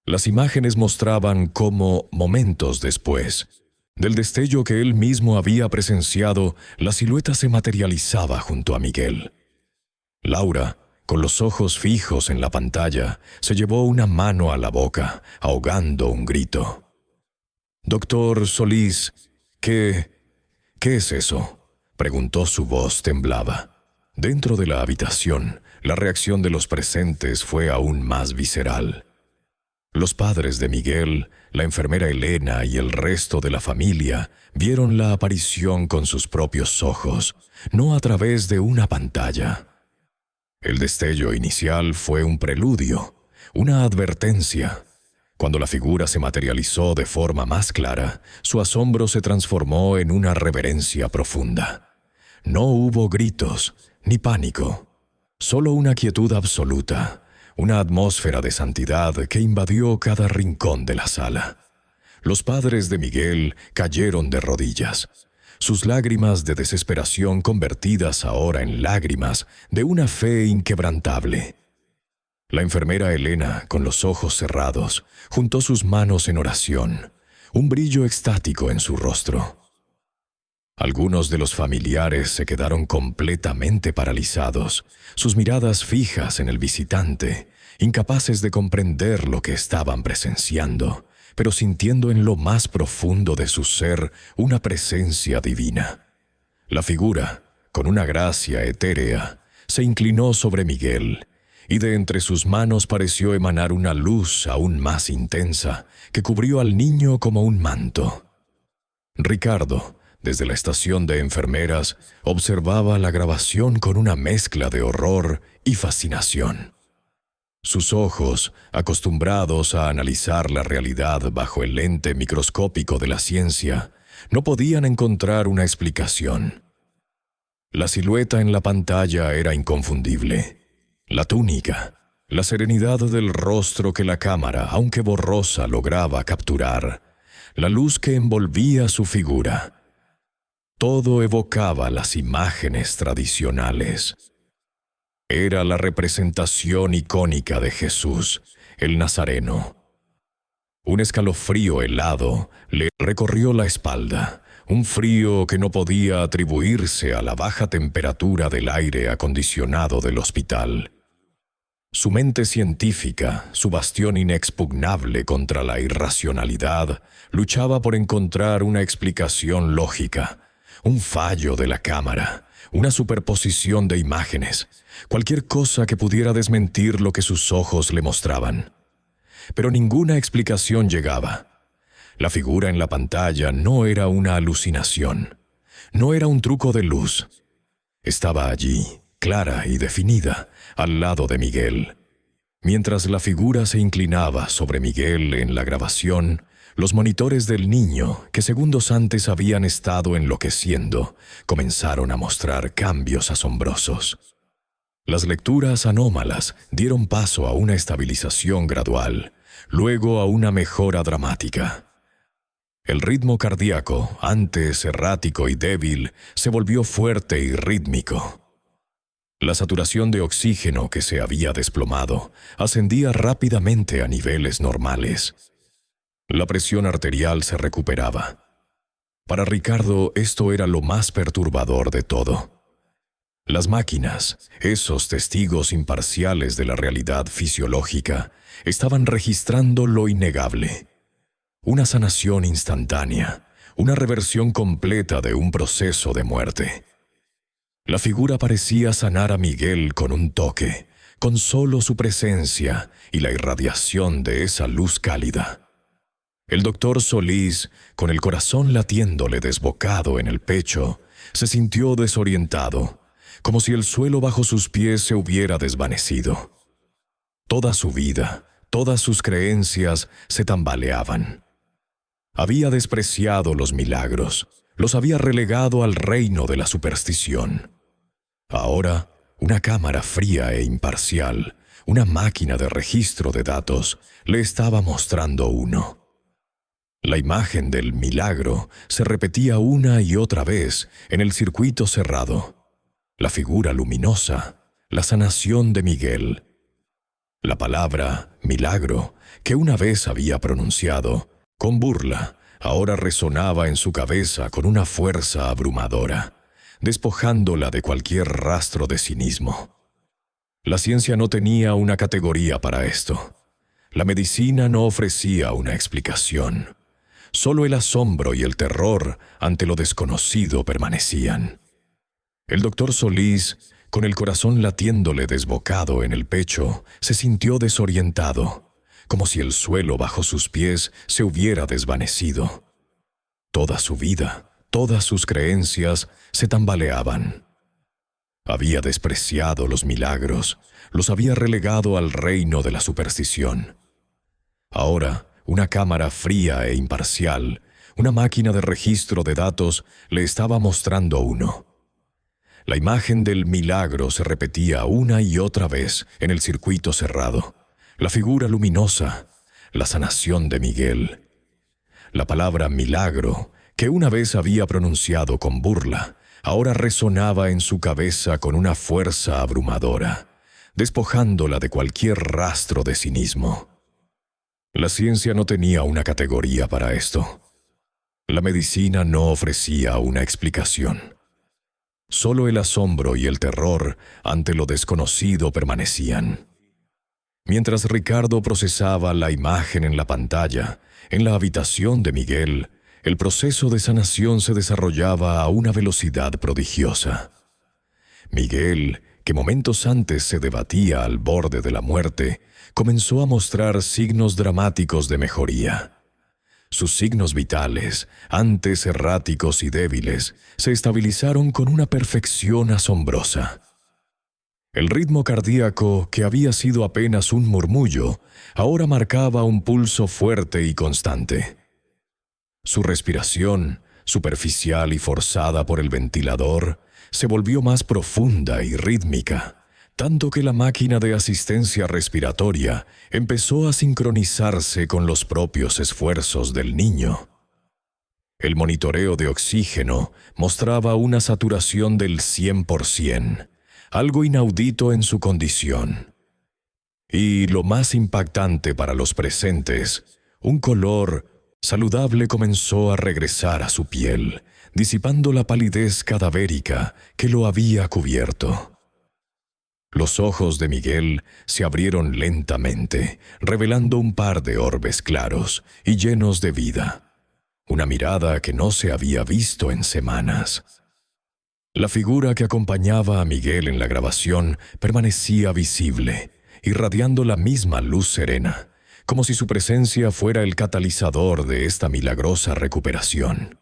Speaker 1: Las imágenes mostraban cómo, momentos después, del destello que él mismo había presenciado, la silueta se materializaba junto a Miguel. Laura, con los ojos fijos en la pantalla, se llevó una mano a la boca, ahogando un grito. «Doctor Solís, ¿qué es eso?», preguntó. Su voz temblaba. Dentro de la habitación, la reacción de los presentes fue aún más visceral. Los padres de Miguel, la enfermera Elena y el resto de la familia vieron la aparición con sus propios ojos, no a través de una pantalla. El destello inicial fue un preludio, una advertencia. Cuando la figura se materializó de forma más clara, su asombro se transformó en una reverencia profunda. No hubo gritos ni pánico, solo una quietud absoluta, una atmósfera de santidad que invadió cada rincón de la sala. Los padres de Miguel cayeron de rodillas, sus lágrimas de desesperación convertidas ahora en lágrimas de una fe inquebrantable. La enfermera Elena, con los ojos cerrados, juntó sus manos en oración, un brillo extático en su rostro. Algunos de los familiares se quedaron completamente paralizados, sus miradas fijas en el visitante, incapaces de comprender lo que estaban presenciando, pero sintiendo en lo más profundo de su ser una presencia divina. La figura, con una gracia etérea, se inclinó sobre Miguel, y de entre sus manos pareció emanar una luz aún más intensa que cubrió al niño como un manto. Ricardo, desde la estación de enfermeras, observaba la grabación con una mezcla de horror y fascinación. Sus ojos, acostumbrados a analizar la realidad bajo el lente microscópico de la ciencia, no podían encontrar una explicación. La silueta en la pantalla era inconfundible. La túnica, la serenidad del rostro que la cámara, aunque borrosa, lograba capturar, la luz que envolvía su figura. Todo evocaba las imágenes tradicionales. Era la representación icónica de Jesús, el Nazareno. Un escalofrío helado le recorrió la espalda, un frío que no podía atribuirse a la baja temperatura del aire acondicionado del hospital. Su mente científica, su bastión inexpugnable contra la irracionalidad, luchaba por encontrar una explicación lógica, un fallo de la cámara, una superposición de imágenes, cualquier cosa que pudiera desmentir lo que sus ojos le mostraban. Pero ninguna explicación llegaba. La figura en la pantalla no era una alucinación, no era un truco de luz. Estaba allí, clara y definida, al lado de Miguel. Mientras la figura se inclinaba sobre Miguel en la grabación, los monitores del niño, que segundos antes habían estado enloqueciendo, comenzaron a mostrar cambios asombrosos. Las lecturas anómalas dieron paso a una estabilización gradual, luego a una mejora dramática. El ritmo cardíaco, antes errático y débil, se volvió fuerte y rítmico. La saturación de oxígeno que se había desplomado ascendía rápidamente a niveles normales. La presión arterial se recuperaba. Para Ricardo esto era lo más perturbador de todo. Las máquinas, esos testigos imparciales de la realidad fisiológica, estaban registrando lo innegable. Una sanación instantánea, una reversión completa de un proceso de muerte. La figura parecía sanar a Miguel con un toque, con solo su presencia y la irradiación de esa luz cálida. El doctor Solís, con el corazón latiéndole desbocado en el pecho, se sintió desorientado, como si el suelo bajo sus pies se hubiera desvanecido. Toda su vida, todas sus creencias se tambaleaban. Había despreciado los milagros, los había relegado al reino de la superstición. Ahora, una cámara fría e imparcial, una máquina de registro de datos, le estaba mostrando uno. La imagen del milagro se repetía una y otra vez en el circuito cerrado. La figura luminosa, la sanación de Miguel. La palabra milagro, que una vez había pronunciado, con burla, ahora resonaba en su cabeza con una fuerza abrumadora, despojándola de cualquier rastro de cinismo. La ciencia no tenía una categoría para esto. La medicina no ofrecía una explicación. Solo el asombro y el terror ante lo desconocido permanecían. El doctor Solís, con el corazón latiéndole desbocado en el pecho, se sintió desorientado, como si el suelo bajo sus pies se hubiera desvanecido. Toda su vida, todas sus creencias se tambaleaban. Había despreciado los milagros, los había relegado al reino de la superstición. Ahora, una cámara fría e imparcial, una máquina de registro de datos, le estaba mostrando uno. La imagen del milagro se repetía una y otra vez en el circuito cerrado. La figura luminosa, la sanación de Miguel. La palabra milagro, que una vez había pronunciado con burla, ahora resonaba en su cabeza con una fuerza abrumadora, despojándola de cualquier rastro de cinismo. La ciencia no tenía una categoría para esto. La medicina no ofrecía una explicación. Solo el asombro y el terror ante lo desconocido permanecían. Mientras Ricardo procesaba la imagen en la pantalla, en la habitación de Miguel, el proceso de sanación se desarrollaba a una velocidad prodigiosa. Miguel, que momentos antes se debatía al borde de la muerte, comenzó a mostrar signos dramáticos de mejoría. Sus signos vitales, antes erráticos y débiles, se estabilizaron con una perfección asombrosa. El ritmo cardíaco, que había sido apenas un murmullo, ahora marcaba un pulso fuerte y constante. Su respiración, superficial y forzada por el ventilador, se volvió más profunda y rítmica, tanto que la máquina de asistencia respiratoria empezó a sincronizarse con los propios esfuerzos del niño. El monitoreo de oxígeno mostraba una saturación del 100%, algo inaudito en su condición. Y lo más impactante para los presentes, un color saludable comenzó a regresar a su piel, disipando la palidez cadavérica que lo había cubierto. Los ojos de Miguel se abrieron lentamente, revelando un par de orbes claros y llenos de vida. Una mirada que no se había visto en semanas. La figura que acompañaba a Miguel en la grabación permanecía visible, irradiando la misma luz serena, como si su presencia fuera el catalizador de esta milagrosa recuperación.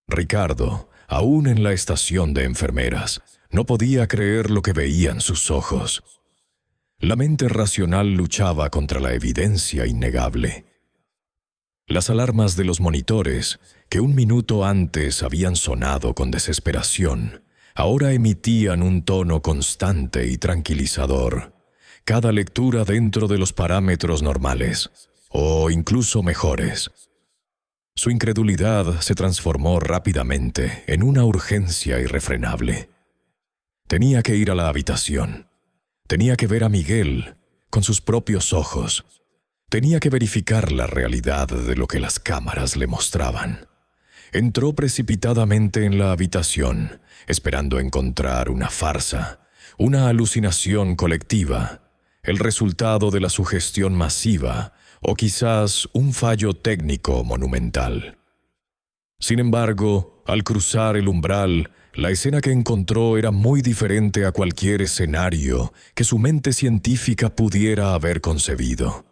Speaker 1: Ricardo, aún en la estación de enfermeras, no podía creer lo que veían sus ojos. La mente racional luchaba contra la evidencia innegable. Las alarmas de los monitores, que un minuto antes habían sonado con desesperación, ahora emitían un tono constante y tranquilizador. Cada lectura dentro de los parámetros normales, o incluso mejores. Su incredulidad se transformó rápidamente en una urgencia irrefrenable. Tenía que ir a la habitación. Tenía que ver a Miguel con sus propios ojos. Tenía que verificar la realidad de lo que las cámaras le mostraban. Entró precipitadamente en la habitación, esperando encontrar una farsa, una alucinación colectiva, el resultado de la sugestión masiva o quizás un fallo técnico monumental. Sin embargo, al cruzar el umbral, la escena que encontró era muy diferente a cualquier escenario que su mente científica pudiera haber concebido.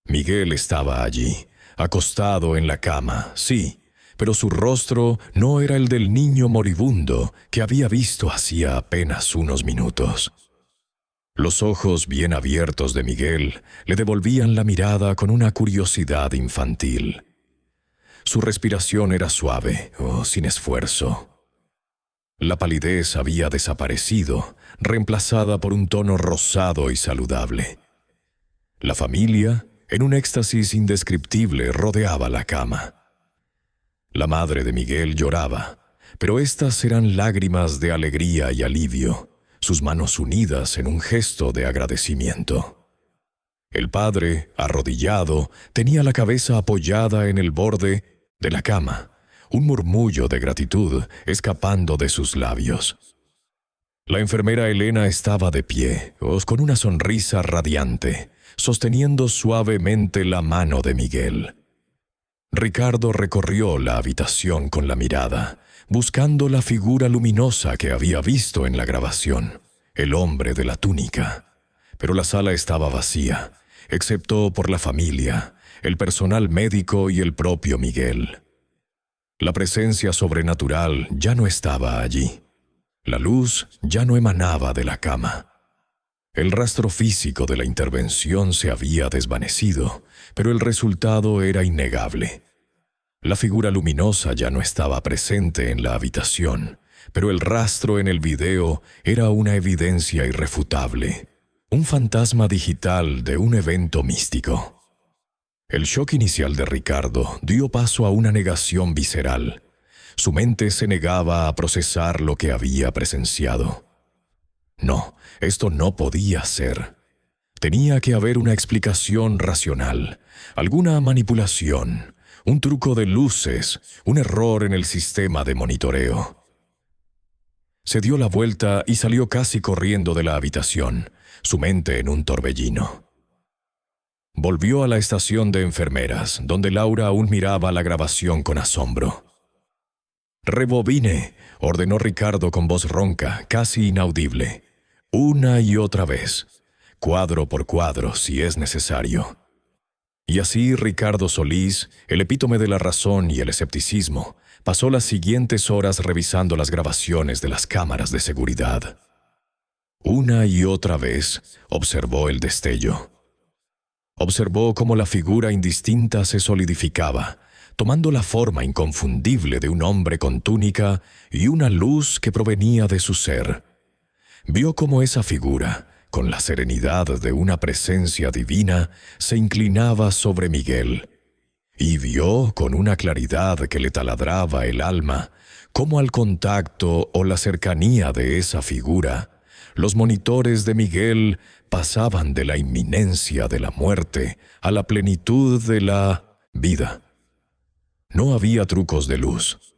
Speaker 1: Miguel estaba allí, acostado en la cama, sí, pero su rostro no era el del niño moribundo que había visto hacía apenas unos minutos. Los ojos bien abiertos de Miguel le devolvían la mirada con una curiosidad infantil. Su respiración era suave, sin esfuerzo. La palidez había desaparecido, reemplazada por un tono rosado y saludable. La familia, en un éxtasis indescriptible, rodeaba la cama. La madre de Miguel lloraba, pero estas eran lágrimas de alegría y alivio, sus manos unidas en un gesto de agradecimiento. El padre, arrodillado, tenía la cabeza apoyada en el borde de la cama, un murmullo de gratitud escapando de sus labios. La enfermera Elena estaba de pie, con una sonrisa radiante, sosteniendo suavemente la mano de Miguel. Ricardo recorrió la habitación con la mirada, buscando la figura luminosa que había visto en la grabación, el hombre de la túnica. Pero la sala estaba vacía, excepto por la familia, el personal médico y el propio Miguel. La presencia sobrenatural ya no estaba allí. La luz ya no emanaba de la cama. El rastro físico de la intervención se había desvanecido, pero el resultado era innegable. La figura luminosa ya no estaba presente en la habitación, pero el rastro en el video era una evidencia irrefutable, un fantasma digital de un evento místico. El shock inicial de Ricardo dio paso a una negación visceral. Su mente se negaba a procesar lo que había presenciado. No, esto no podía ser. Tenía que haber una explicación racional, alguna manipulación, un truco de luces, un error en el sistema de monitoreo. Se dio la vuelta y salió casi corriendo de la habitación, su mente en un torbellino. Volvió a la estación de enfermeras, donde Laura aún miraba la grabación con asombro. «Rebobine», ordenó Ricardo con voz ronca, casi inaudible. Una y otra vez, cuadro por cuadro, si es necesario. Y así Ricardo Solís, el epítome de la razón y el escepticismo, pasó las siguientes horas revisando las grabaciones de las cámaras de seguridad. Una y otra vez observó el destello. Observó cómo la figura indistinta se solidificaba, tomando la forma inconfundible de un hombre con túnica y una luz que provenía de su ser. Vio cómo esa figura, con la serenidad de una presencia divina, se inclinaba sobre Miguel. Y vio, con una claridad que le taladraba el alma, cómo al contacto o la cercanía de esa figura, los monitores de Miguel pasaban de la inminencia de la muerte a la plenitud de la vida. No había trucos de luz.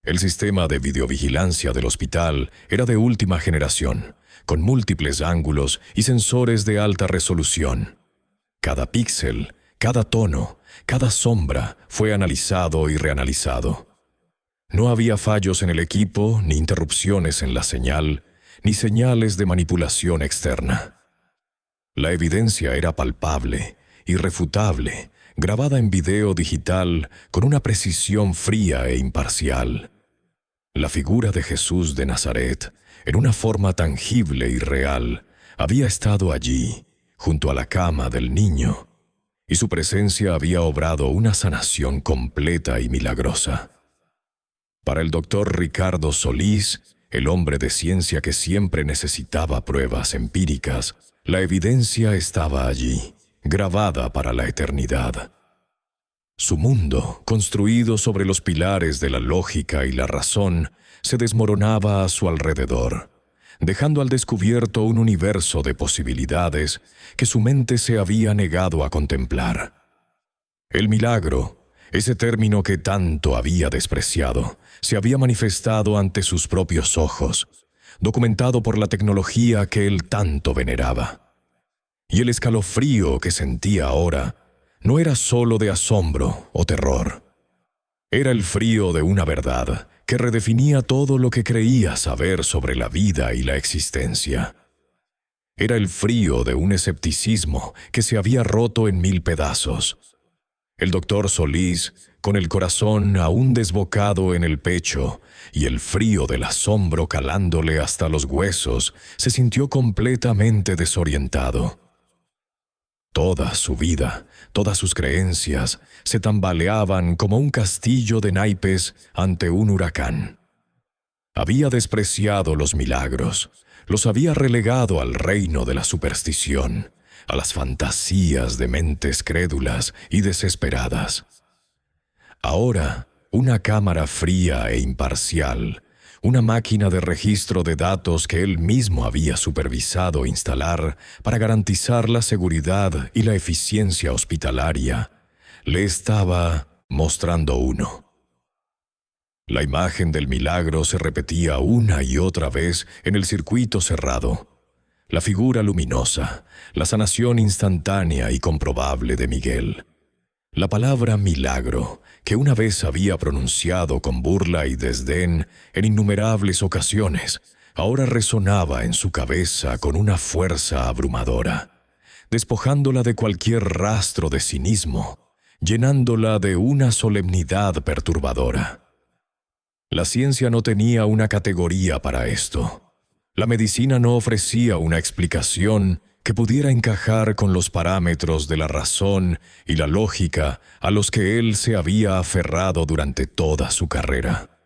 Speaker 1: El sistema de videovigilancia del hospital era de última generación, con múltiples ángulos y sensores de alta resolución. Cada píxel, cada tono, cada sombra fue analizado y reanalizado. No había fallos en el equipo, ni interrupciones en la señal, ni señales de manipulación externa. La evidencia era palpable, irrefutable, grabada en video digital con una precisión fría e imparcial. La figura de Jesús de Nazaret, en una forma tangible y real, había estado allí, junto a la cama del niño, y su presencia había obrado una sanación completa y milagrosa. Para el doctor Ricardo Solís, el hombre de ciencia que siempre necesitaba pruebas empíricas, la evidencia estaba allí, grabada para la eternidad. Su mundo, construido sobre los pilares de la lógica y la razón, se desmoronaba a su alrededor, dejando al descubierto un universo de posibilidades que su mente se había negado a contemplar. El milagro, ese término que tanto había despreciado, se había manifestado ante sus propios ojos, documentado por la tecnología que él tanto veneraba. Y el escalofrío que sentía ahora no era solo de asombro o terror. Era el frío de una verdad que redefinía todo lo que creía saber sobre la vida y la existencia. Era el frío de un escepticismo que se había roto en 1000 pedazos. El doctor Solís, con el corazón aún desbocado en el pecho y el frío del asombro calándole hasta los huesos, se sintió completamente desorientado. Toda su vida, todas sus creencias, se tambaleaban como un castillo de naipes ante un huracán. Había despreciado los milagros, los había relegado al reino de la superstición, a las fantasías de mentes crédulas y desesperadas. Ahora, una cámara fría e imparcial, una máquina de registro de datos que él mismo había supervisado instalar para garantizar la seguridad y la eficiencia hospitalaria, le estaba mostrando uno. La imagen del milagro se repetía una y otra vez en el circuito cerrado. La figura luminosa, la sanación instantánea y comprobable de Miguel. La palabra milagro, que una vez había pronunciado con burla y desdén en innumerables ocasiones, ahora resonaba en su cabeza con una fuerza abrumadora, despojándola de cualquier rastro de cinismo, llenándola de una solemnidad perturbadora. La ciencia no tenía una categoría para esto. La medicina no ofrecía una explicación que pudiera encajar con los parámetros de la razón y la lógica a los que él se había aferrado durante toda su carrera.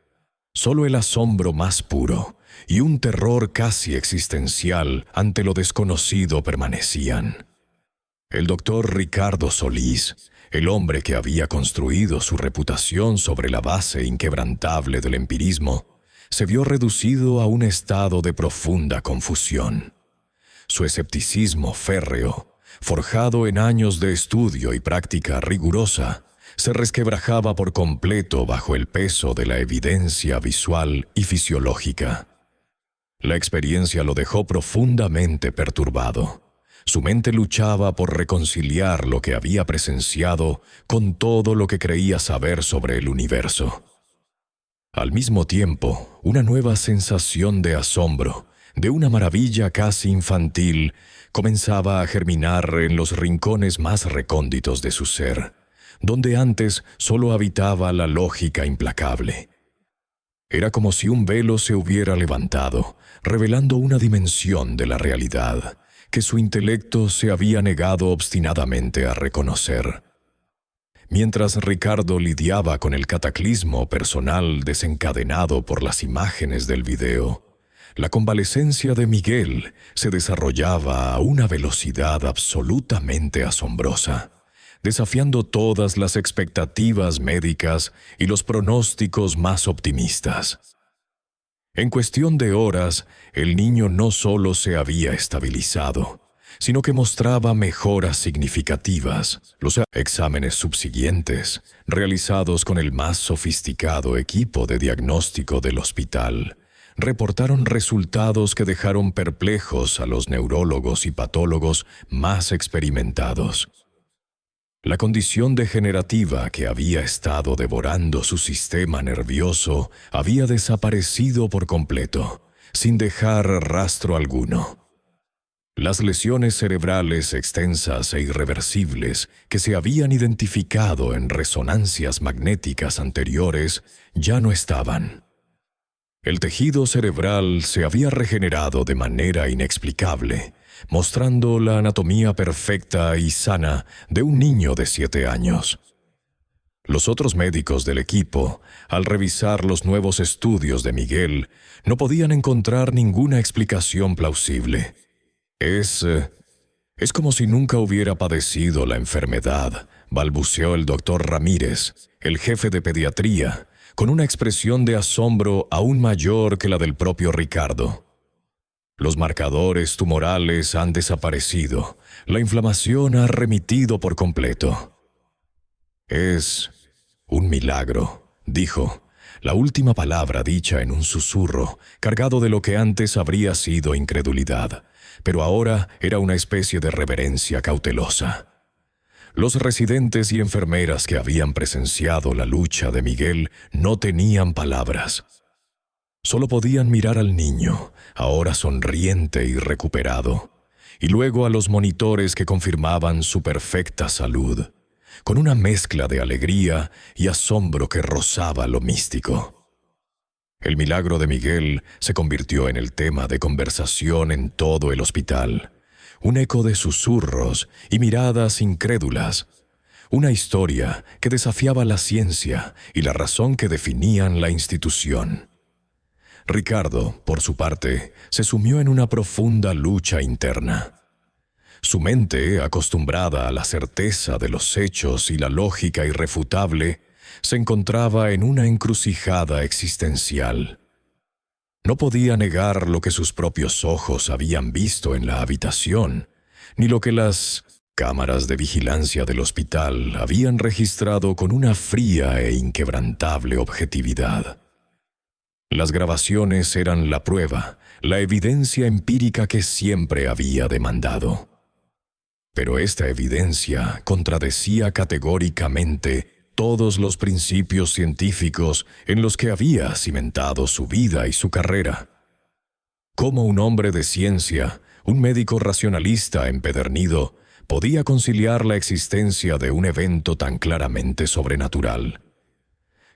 Speaker 1: Solo el asombro más puro y un terror casi existencial ante lo desconocido permanecían. El doctor Ricardo Solís, el hombre que había construido su reputación sobre la base inquebrantable del empirismo, se vio reducido a un estado de profunda confusión. Su escepticismo férreo, forjado en años de estudio y práctica rigurosa, se resquebrajaba por completo bajo el peso de la evidencia visual y fisiológica. La experiencia lo dejó profundamente perturbado. Su mente luchaba por reconciliar lo que había presenciado con todo lo que creía saber sobre el universo. Al mismo tiempo, una nueva sensación de asombro, de una maravilla casi infantil, comenzaba a germinar en los rincones más recónditos de su ser, donde antes solo habitaba la lógica implacable. Era como si un velo se hubiera levantado, revelando una dimensión de la realidad que su intelecto se había negado obstinadamente a reconocer. Mientras Ricardo lidiaba con el cataclismo personal desencadenado por las imágenes del video, la convalecencia de Miguel se desarrollaba a una velocidad absolutamente asombrosa, desafiando todas las expectativas médicas y los pronósticos más optimistas. En cuestión de horas, el niño no solo se había estabilizado, sino que mostraba mejoras significativas. Los exámenes subsiguientes, realizados con el más sofisticado equipo de diagnóstico del hospital, reportaron resultados que dejaron perplejos a los neurólogos y patólogos más experimentados. La condición degenerativa que había estado devorando su sistema nervioso había desaparecido por completo, sin dejar rastro alguno. Las lesiones cerebrales extensas e irreversibles que se habían identificado en resonancias magnéticas anteriores ya no estaban. El tejido cerebral se había regenerado de manera inexplicable, mostrando la anatomía perfecta y sana de un niño de 7 años. Los otros médicos del equipo, al revisar los nuevos estudios de Miguel, no podían encontrar ninguna explicación plausible. Es como si nunca hubiera padecido la enfermedad, balbuceó el doctor Ramírez, el jefe de pediatría, con una expresión de asombro aún mayor que la del propio Ricardo. Los marcadores tumorales han desaparecido, la inflamación ha remitido por completo. Es un milagro, dijo, la última palabra dicha en un susurro, cargado de lo que antes habría sido incredulidad, pero ahora era una especie de reverencia cautelosa. Los residentes y enfermeras que habían presenciado la lucha de Miguel no tenían palabras. Solo podían mirar al niño, ahora sonriente y recuperado, y luego a los monitores que confirmaban su perfecta salud, con una mezcla de alegría y asombro que rozaba lo místico. El milagro de Miguel se convirtió en el tema de conversación en todo el hospital. Un eco de susurros y miradas incrédulas. Una historia que desafiaba la ciencia y la razón que definían la institución. Ricardo, por su parte, se sumió en una profunda lucha interna. Su mente, acostumbrada a la certeza de los hechos y la lógica irrefutable, se encontraba en una encrucijada existencial. No podía negar lo que sus propios ojos habían visto en la habitación, ni lo que las cámaras de vigilancia del hospital habían registrado con una fría e inquebrantable objetividad. Las grabaciones eran la prueba, la evidencia empírica que siempre había demandado. Pero esta evidencia contradecía categóricamente todos los principios científicos en los que había cimentado su vida y su carrera. ¿Cómo un hombre de ciencia, un médico racionalista empedernido, podía conciliar la existencia de un evento tan claramente sobrenatural?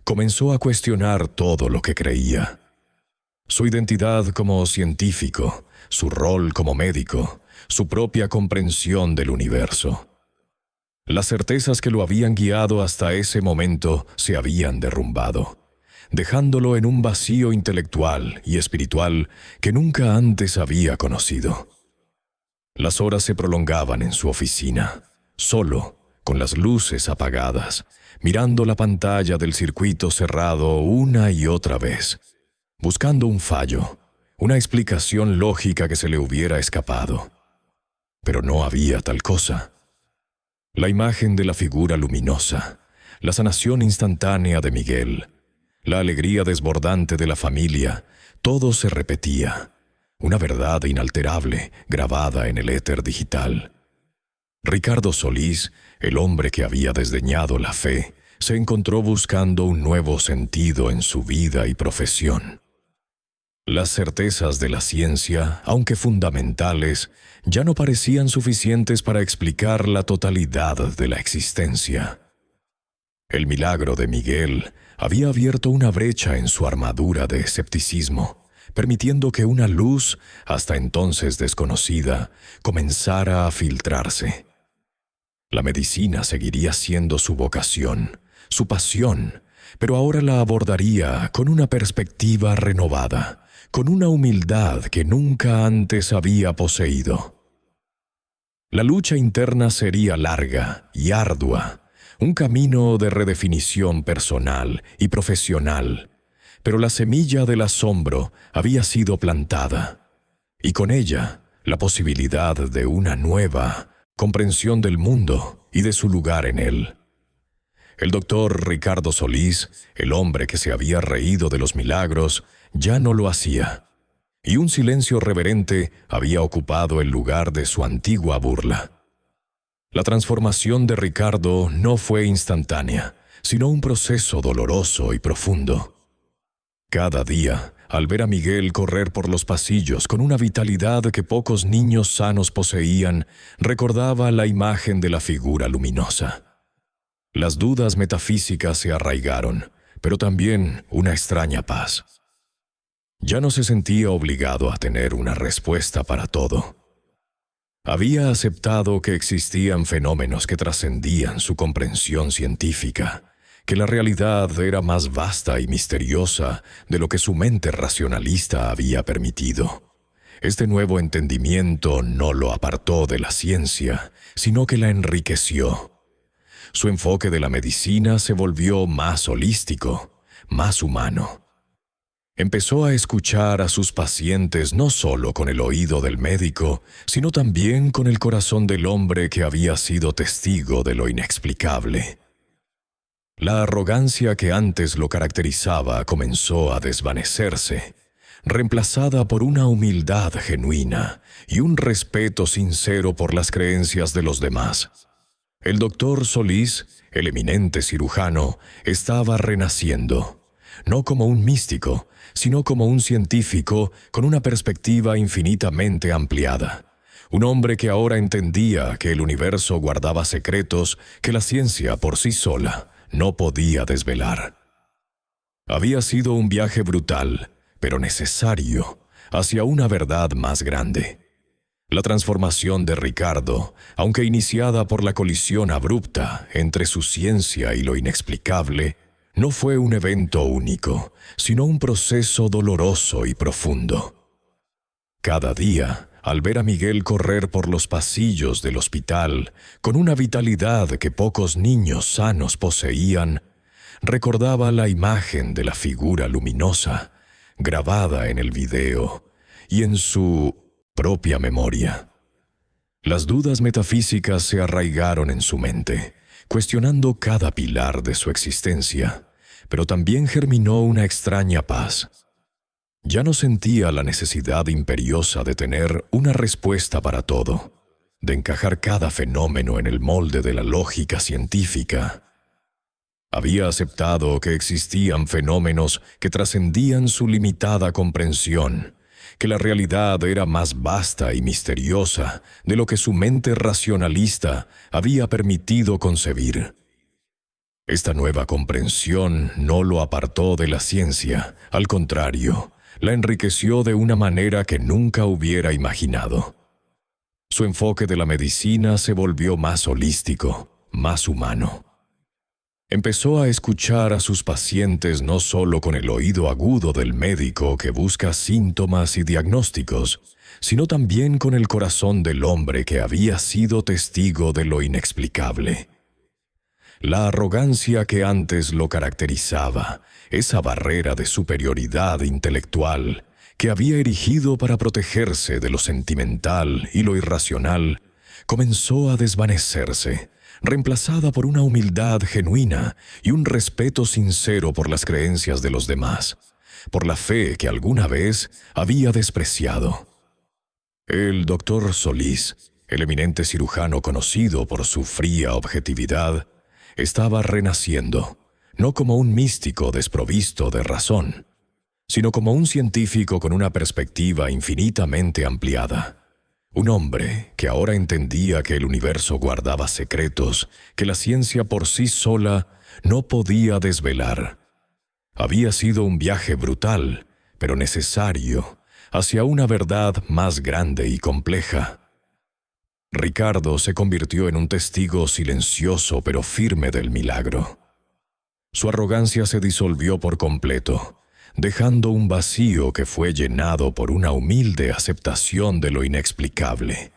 Speaker 1: Comenzó a cuestionar todo lo que creía. Su identidad como científico, su rol como médico, su propia comprensión del universo. Las certezas que lo habían guiado hasta ese momento se habían derrumbado, dejándolo en un vacío intelectual y espiritual que nunca antes había conocido. Las horas se prolongaban en su oficina, solo, con las luces apagadas, mirando la pantalla del circuito cerrado una y otra vez, buscando un fallo, una explicación lógica que se le hubiera escapado. Pero no había tal cosa. La imagen de la figura luminosa, la sanación instantánea de Miguel, la alegría desbordante de la familia, todo se repetía, una verdad inalterable grabada en el éter digital. Ricardo Solís, el hombre que había desdeñado la fe, se encontró buscando un nuevo sentido en su vida y profesión. Las certezas de la ciencia, aunque fundamentales, ya no parecían suficientes para explicar la totalidad de la existencia. El milagro de Miguel había abierto una brecha en su armadura de escepticismo, permitiendo que una luz, hasta entonces desconocida, comenzara a filtrarse. La medicina seguiría siendo su vocación, su pasión, pero ahora la abordaría con una perspectiva renovada, con una humildad que nunca antes había poseído. La lucha interna sería larga y ardua, un camino de redefinición personal y profesional, pero la semilla del asombro había sido plantada, y con ella la posibilidad de una nueva comprensión del mundo y de su lugar en él. El doctor Ricardo Solís, el hombre que se había reído de los milagros, ya no lo hacía, y un silencio reverente había ocupado el lugar de su antigua burla. La transformación de Ricardo no fue instantánea, sino un proceso doloroso y profundo. Cada día, al ver a Miguel correr por los pasillos con una vitalidad que pocos niños sanos poseían, recordaba la imagen de la figura luminosa. Las dudas metafísicas se arraigaron, pero también una extraña paz. Ya no se sentía obligado a tener una respuesta para todo. Había aceptado que existían fenómenos que trascendían su comprensión científica, que la realidad era más vasta y misteriosa de lo que su mente racionalista había permitido. Este nuevo entendimiento no lo apartó de la ciencia, sino que la enriqueció. Su enfoque de la medicina se volvió más holístico, más humano. Empezó a escuchar a sus pacientes no solo con el oído del médico, sino también con el corazón del hombre que había sido testigo de lo inexplicable. La arrogancia que antes lo caracterizaba comenzó a desvanecerse, reemplazada por una humildad genuina y un respeto sincero por las creencias de los demás. El doctor Solís, el eminente cirujano, estaba renaciendo, no como un místico, sino como un científico con una perspectiva infinitamente ampliada. Un hombre que ahora entendía que el universo guardaba secretos que la ciencia por sí sola no podía desvelar. Había sido un viaje brutal, pero necesario, hacia una verdad más grande. La transformación de Ricardo, aunque iniciada por la colisión abrupta entre su ciencia y lo inexplicable, no fue un evento único, sino un proceso doloroso y profundo. Cada día, al ver a Miguel correr por los pasillos del hospital con una vitalidad que pocos niños sanos poseían, recordaba la imagen de la figura luminosa, grabada en el video y en su propia memoria. Las dudas metafísicas se arraigaron en su mente, cuestionando cada pilar de su existencia, pero también germinó una extraña paz. Ya no sentía la necesidad imperiosa de tener una respuesta para todo, de encajar cada fenómeno en el molde de la lógica científica. Había aceptado que existían fenómenos que trascendían su limitada comprensión, que la realidad era más vasta y misteriosa de lo que su mente racionalista había permitido concebir. Esta nueva comprensión no lo apartó de la ciencia, al contrario, la enriqueció de una manera que nunca hubiera imaginado. Su enfoque de la medicina se volvió más holístico, más humano. Empezó a escuchar a sus pacientes no solo con el oído agudo del médico que busca síntomas y diagnósticos, sino también con el corazón del hombre que había sido testigo de lo inexplicable. La arrogancia que antes lo caracterizaba, esa barrera de superioridad intelectual que había erigido para protegerse de lo sentimental y lo irracional, comenzó a desvanecerse, reemplazada por una humildad genuina y un respeto sincero por las creencias de los demás, por la fe que alguna vez había despreciado. El doctor Solís, el eminente cirujano conocido por su fría objetividad, estaba renaciendo, no como un místico desprovisto de razón, sino como un científico con una perspectiva infinitamente ampliada. Un hombre que ahora entendía que el universo guardaba secretos que la ciencia por sí sola no podía desvelar. Había sido un viaje brutal, pero necesario, hacia una verdad más grande y compleja. Ricardo se convirtió en un testigo silencioso pero firme del milagro. Su arrogancia se disolvió por completo, dejando un vacío que fue llenado por una humilde aceptación de lo inexplicable.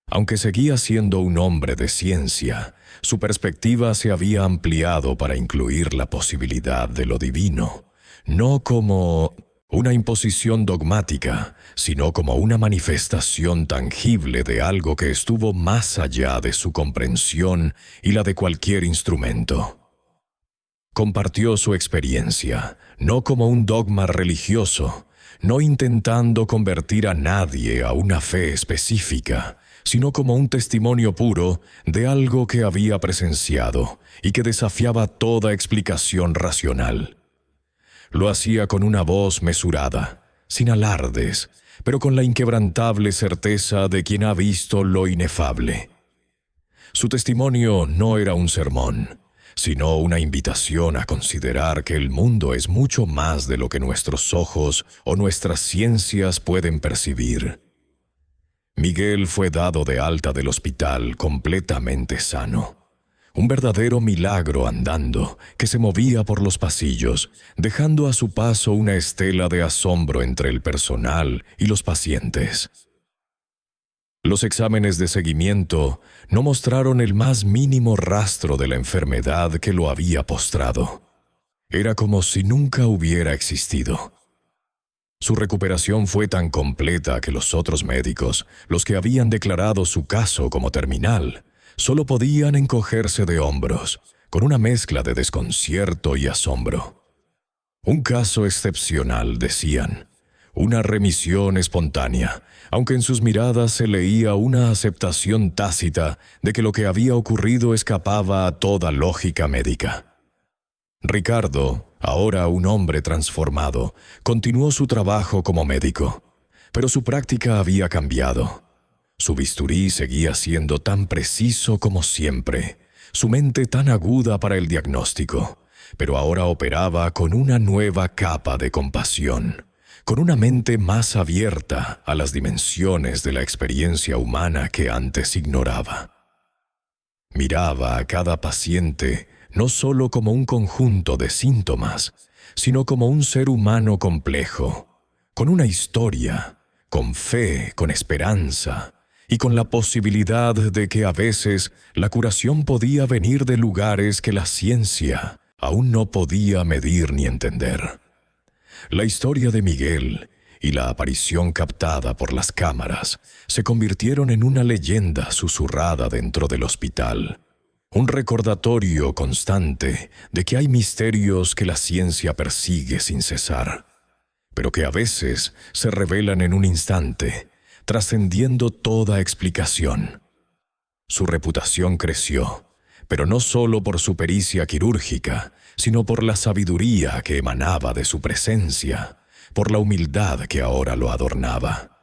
Speaker 1: Aunque seguía siendo un hombre de ciencia, su perspectiva se había ampliado para incluir la posibilidad de lo divino, no como una imposición dogmática, sino como una manifestación tangible de algo que estuvo más allá de su comprensión y la de cualquier instrumento. Compartió su experiencia, no como un dogma religioso, no intentando convertir a nadie a una fe específica, sino como un testimonio puro de algo que había presenciado y que desafiaba toda explicación racional. Lo hacía con una voz mesurada, sin alardes, pero con la inquebrantable certeza de quien ha visto lo inefable. Su testimonio no era un sermón, sino una invitación a considerar que el mundo es mucho más de lo que nuestros ojos o nuestras ciencias pueden percibir. Miguel fue dado de alta del hospital completamente sano. Un verdadero milagro andando, que se movía por los pasillos, dejando a su paso una estela de asombro entre el personal y los pacientes. Los exámenes de seguimiento no mostraron el más mínimo rastro de la enfermedad que lo había postrado. Era como si nunca hubiera existido. Su recuperación fue tan completa que los otros médicos, los que habían declarado su caso como terminal, solo podían encogerse de hombros, con una mezcla de desconcierto y asombro. Un caso excepcional, decían. Una remisión espontánea, aunque en sus miradas se leía una aceptación tácita de que lo que había ocurrido escapaba a toda lógica médica. Ricardo, ahora un hombre transformado, continuó su trabajo como médico, pero su práctica había cambiado. Su bisturí seguía siendo tan preciso como siempre, su mente tan aguda para el diagnóstico, pero ahora operaba con una nueva capa de compasión, con una mente más abierta a las dimensiones de la experiencia humana que antes ignoraba. Miraba a cada paciente no solo como un conjunto de síntomas, sino como un ser humano complejo, con una historia, con fe, con esperanza, y con la posibilidad de que a veces la curación podía venir de lugares que la ciencia aún no podía medir ni entender. La historia de Miguel y la aparición captada por las cámaras se convirtieron en una leyenda susurrada dentro del hospital, un recordatorio constante de que hay misterios que la ciencia persigue sin cesar, pero que a veces se revelan en un instante, trascendiendo toda explicación. Su reputación creció, pero no solo por su pericia quirúrgica, sino por la sabiduría que emanaba de su presencia, por la humildad que ahora lo adornaba.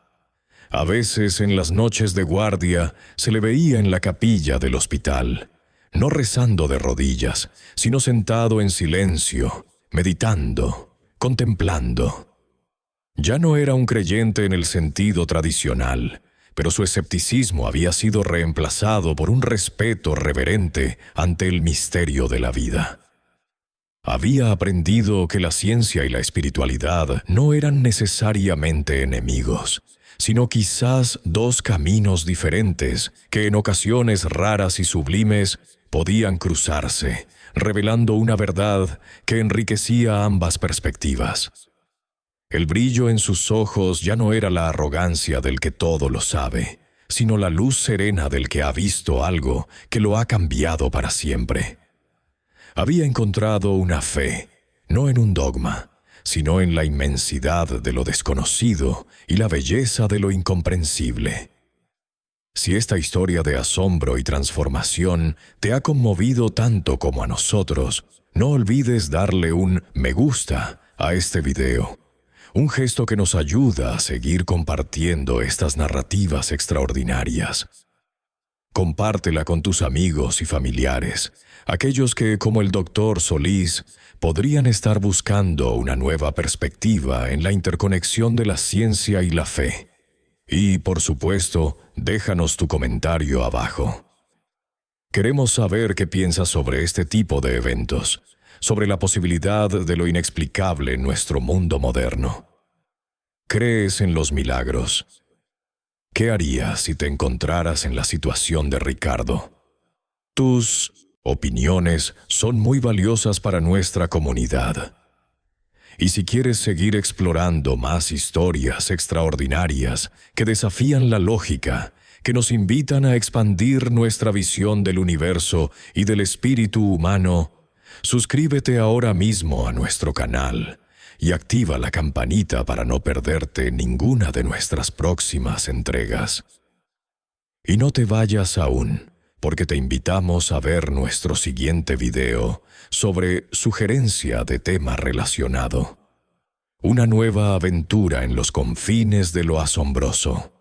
Speaker 1: A veces en las noches de guardia se le veía en la capilla del hospital, no rezando de rodillas, sino sentado en silencio, meditando, contemplando. Ya no era un creyente en el sentido tradicional, pero su escepticismo había sido reemplazado por un respeto reverente ante el misterio de la vida. Había aprendido que la ciencia y la espiritualidad no eran necesariamente enemigos, sino quizás dos caminos diferentes que en ocasiones raras y sublimes podían cruzarse, revelando una verdad que enriquecía ambas perspectivas. El brillo en sus ojos ya no era la arrogancia del que todo lo sabe, sino la luz serena del que ha visto algo que lo ha cambiado para siempre. Había encontrado una fe, no en un dogma, sino en la inmensidad de lo desconocido y la belleza de lo incomprensible. Si esta historia de asombro y transformación te ha conmovido tanto como a nosotros, no olvides darle un me gusta a este video. Un gesto que nos ayuda a seguir compartiendo estas narrativas extraordinarias. Compártela con tus amigos y familiares, aquellos que, como el Dr. Solís, podrían estar buscando una nueva perspectiva en la interconexión de la ciencia y la fe. Y, por supuesto, déjanos tu comentario abajo. Queremos saber qué piensas sobre este tipo de eventos, sobre la posibilidad de lo inexplicable en nuestro mundo moderno. ¿Crees en los milagros? ¿Qué harías si te encontraras en la situación de Ricardo? Tus opiniones son muy valiosas para nuestra comunidad. Y si quieres seguir explorando más historias extraordinarias que desafían la lógica, que nos invitan a expandir nuestra visión del universo y del espíritu humano, suscríbete ahora mismo a nuestro canal y activa la campanita para no perderte ninguna de nuestras próximas entregas. Y no te vayas aún, porque te invitamos a ver nuestro siguiente video sobre sugerencia de tema relacionado. Una nueva aventura en los confines de lo asombroso.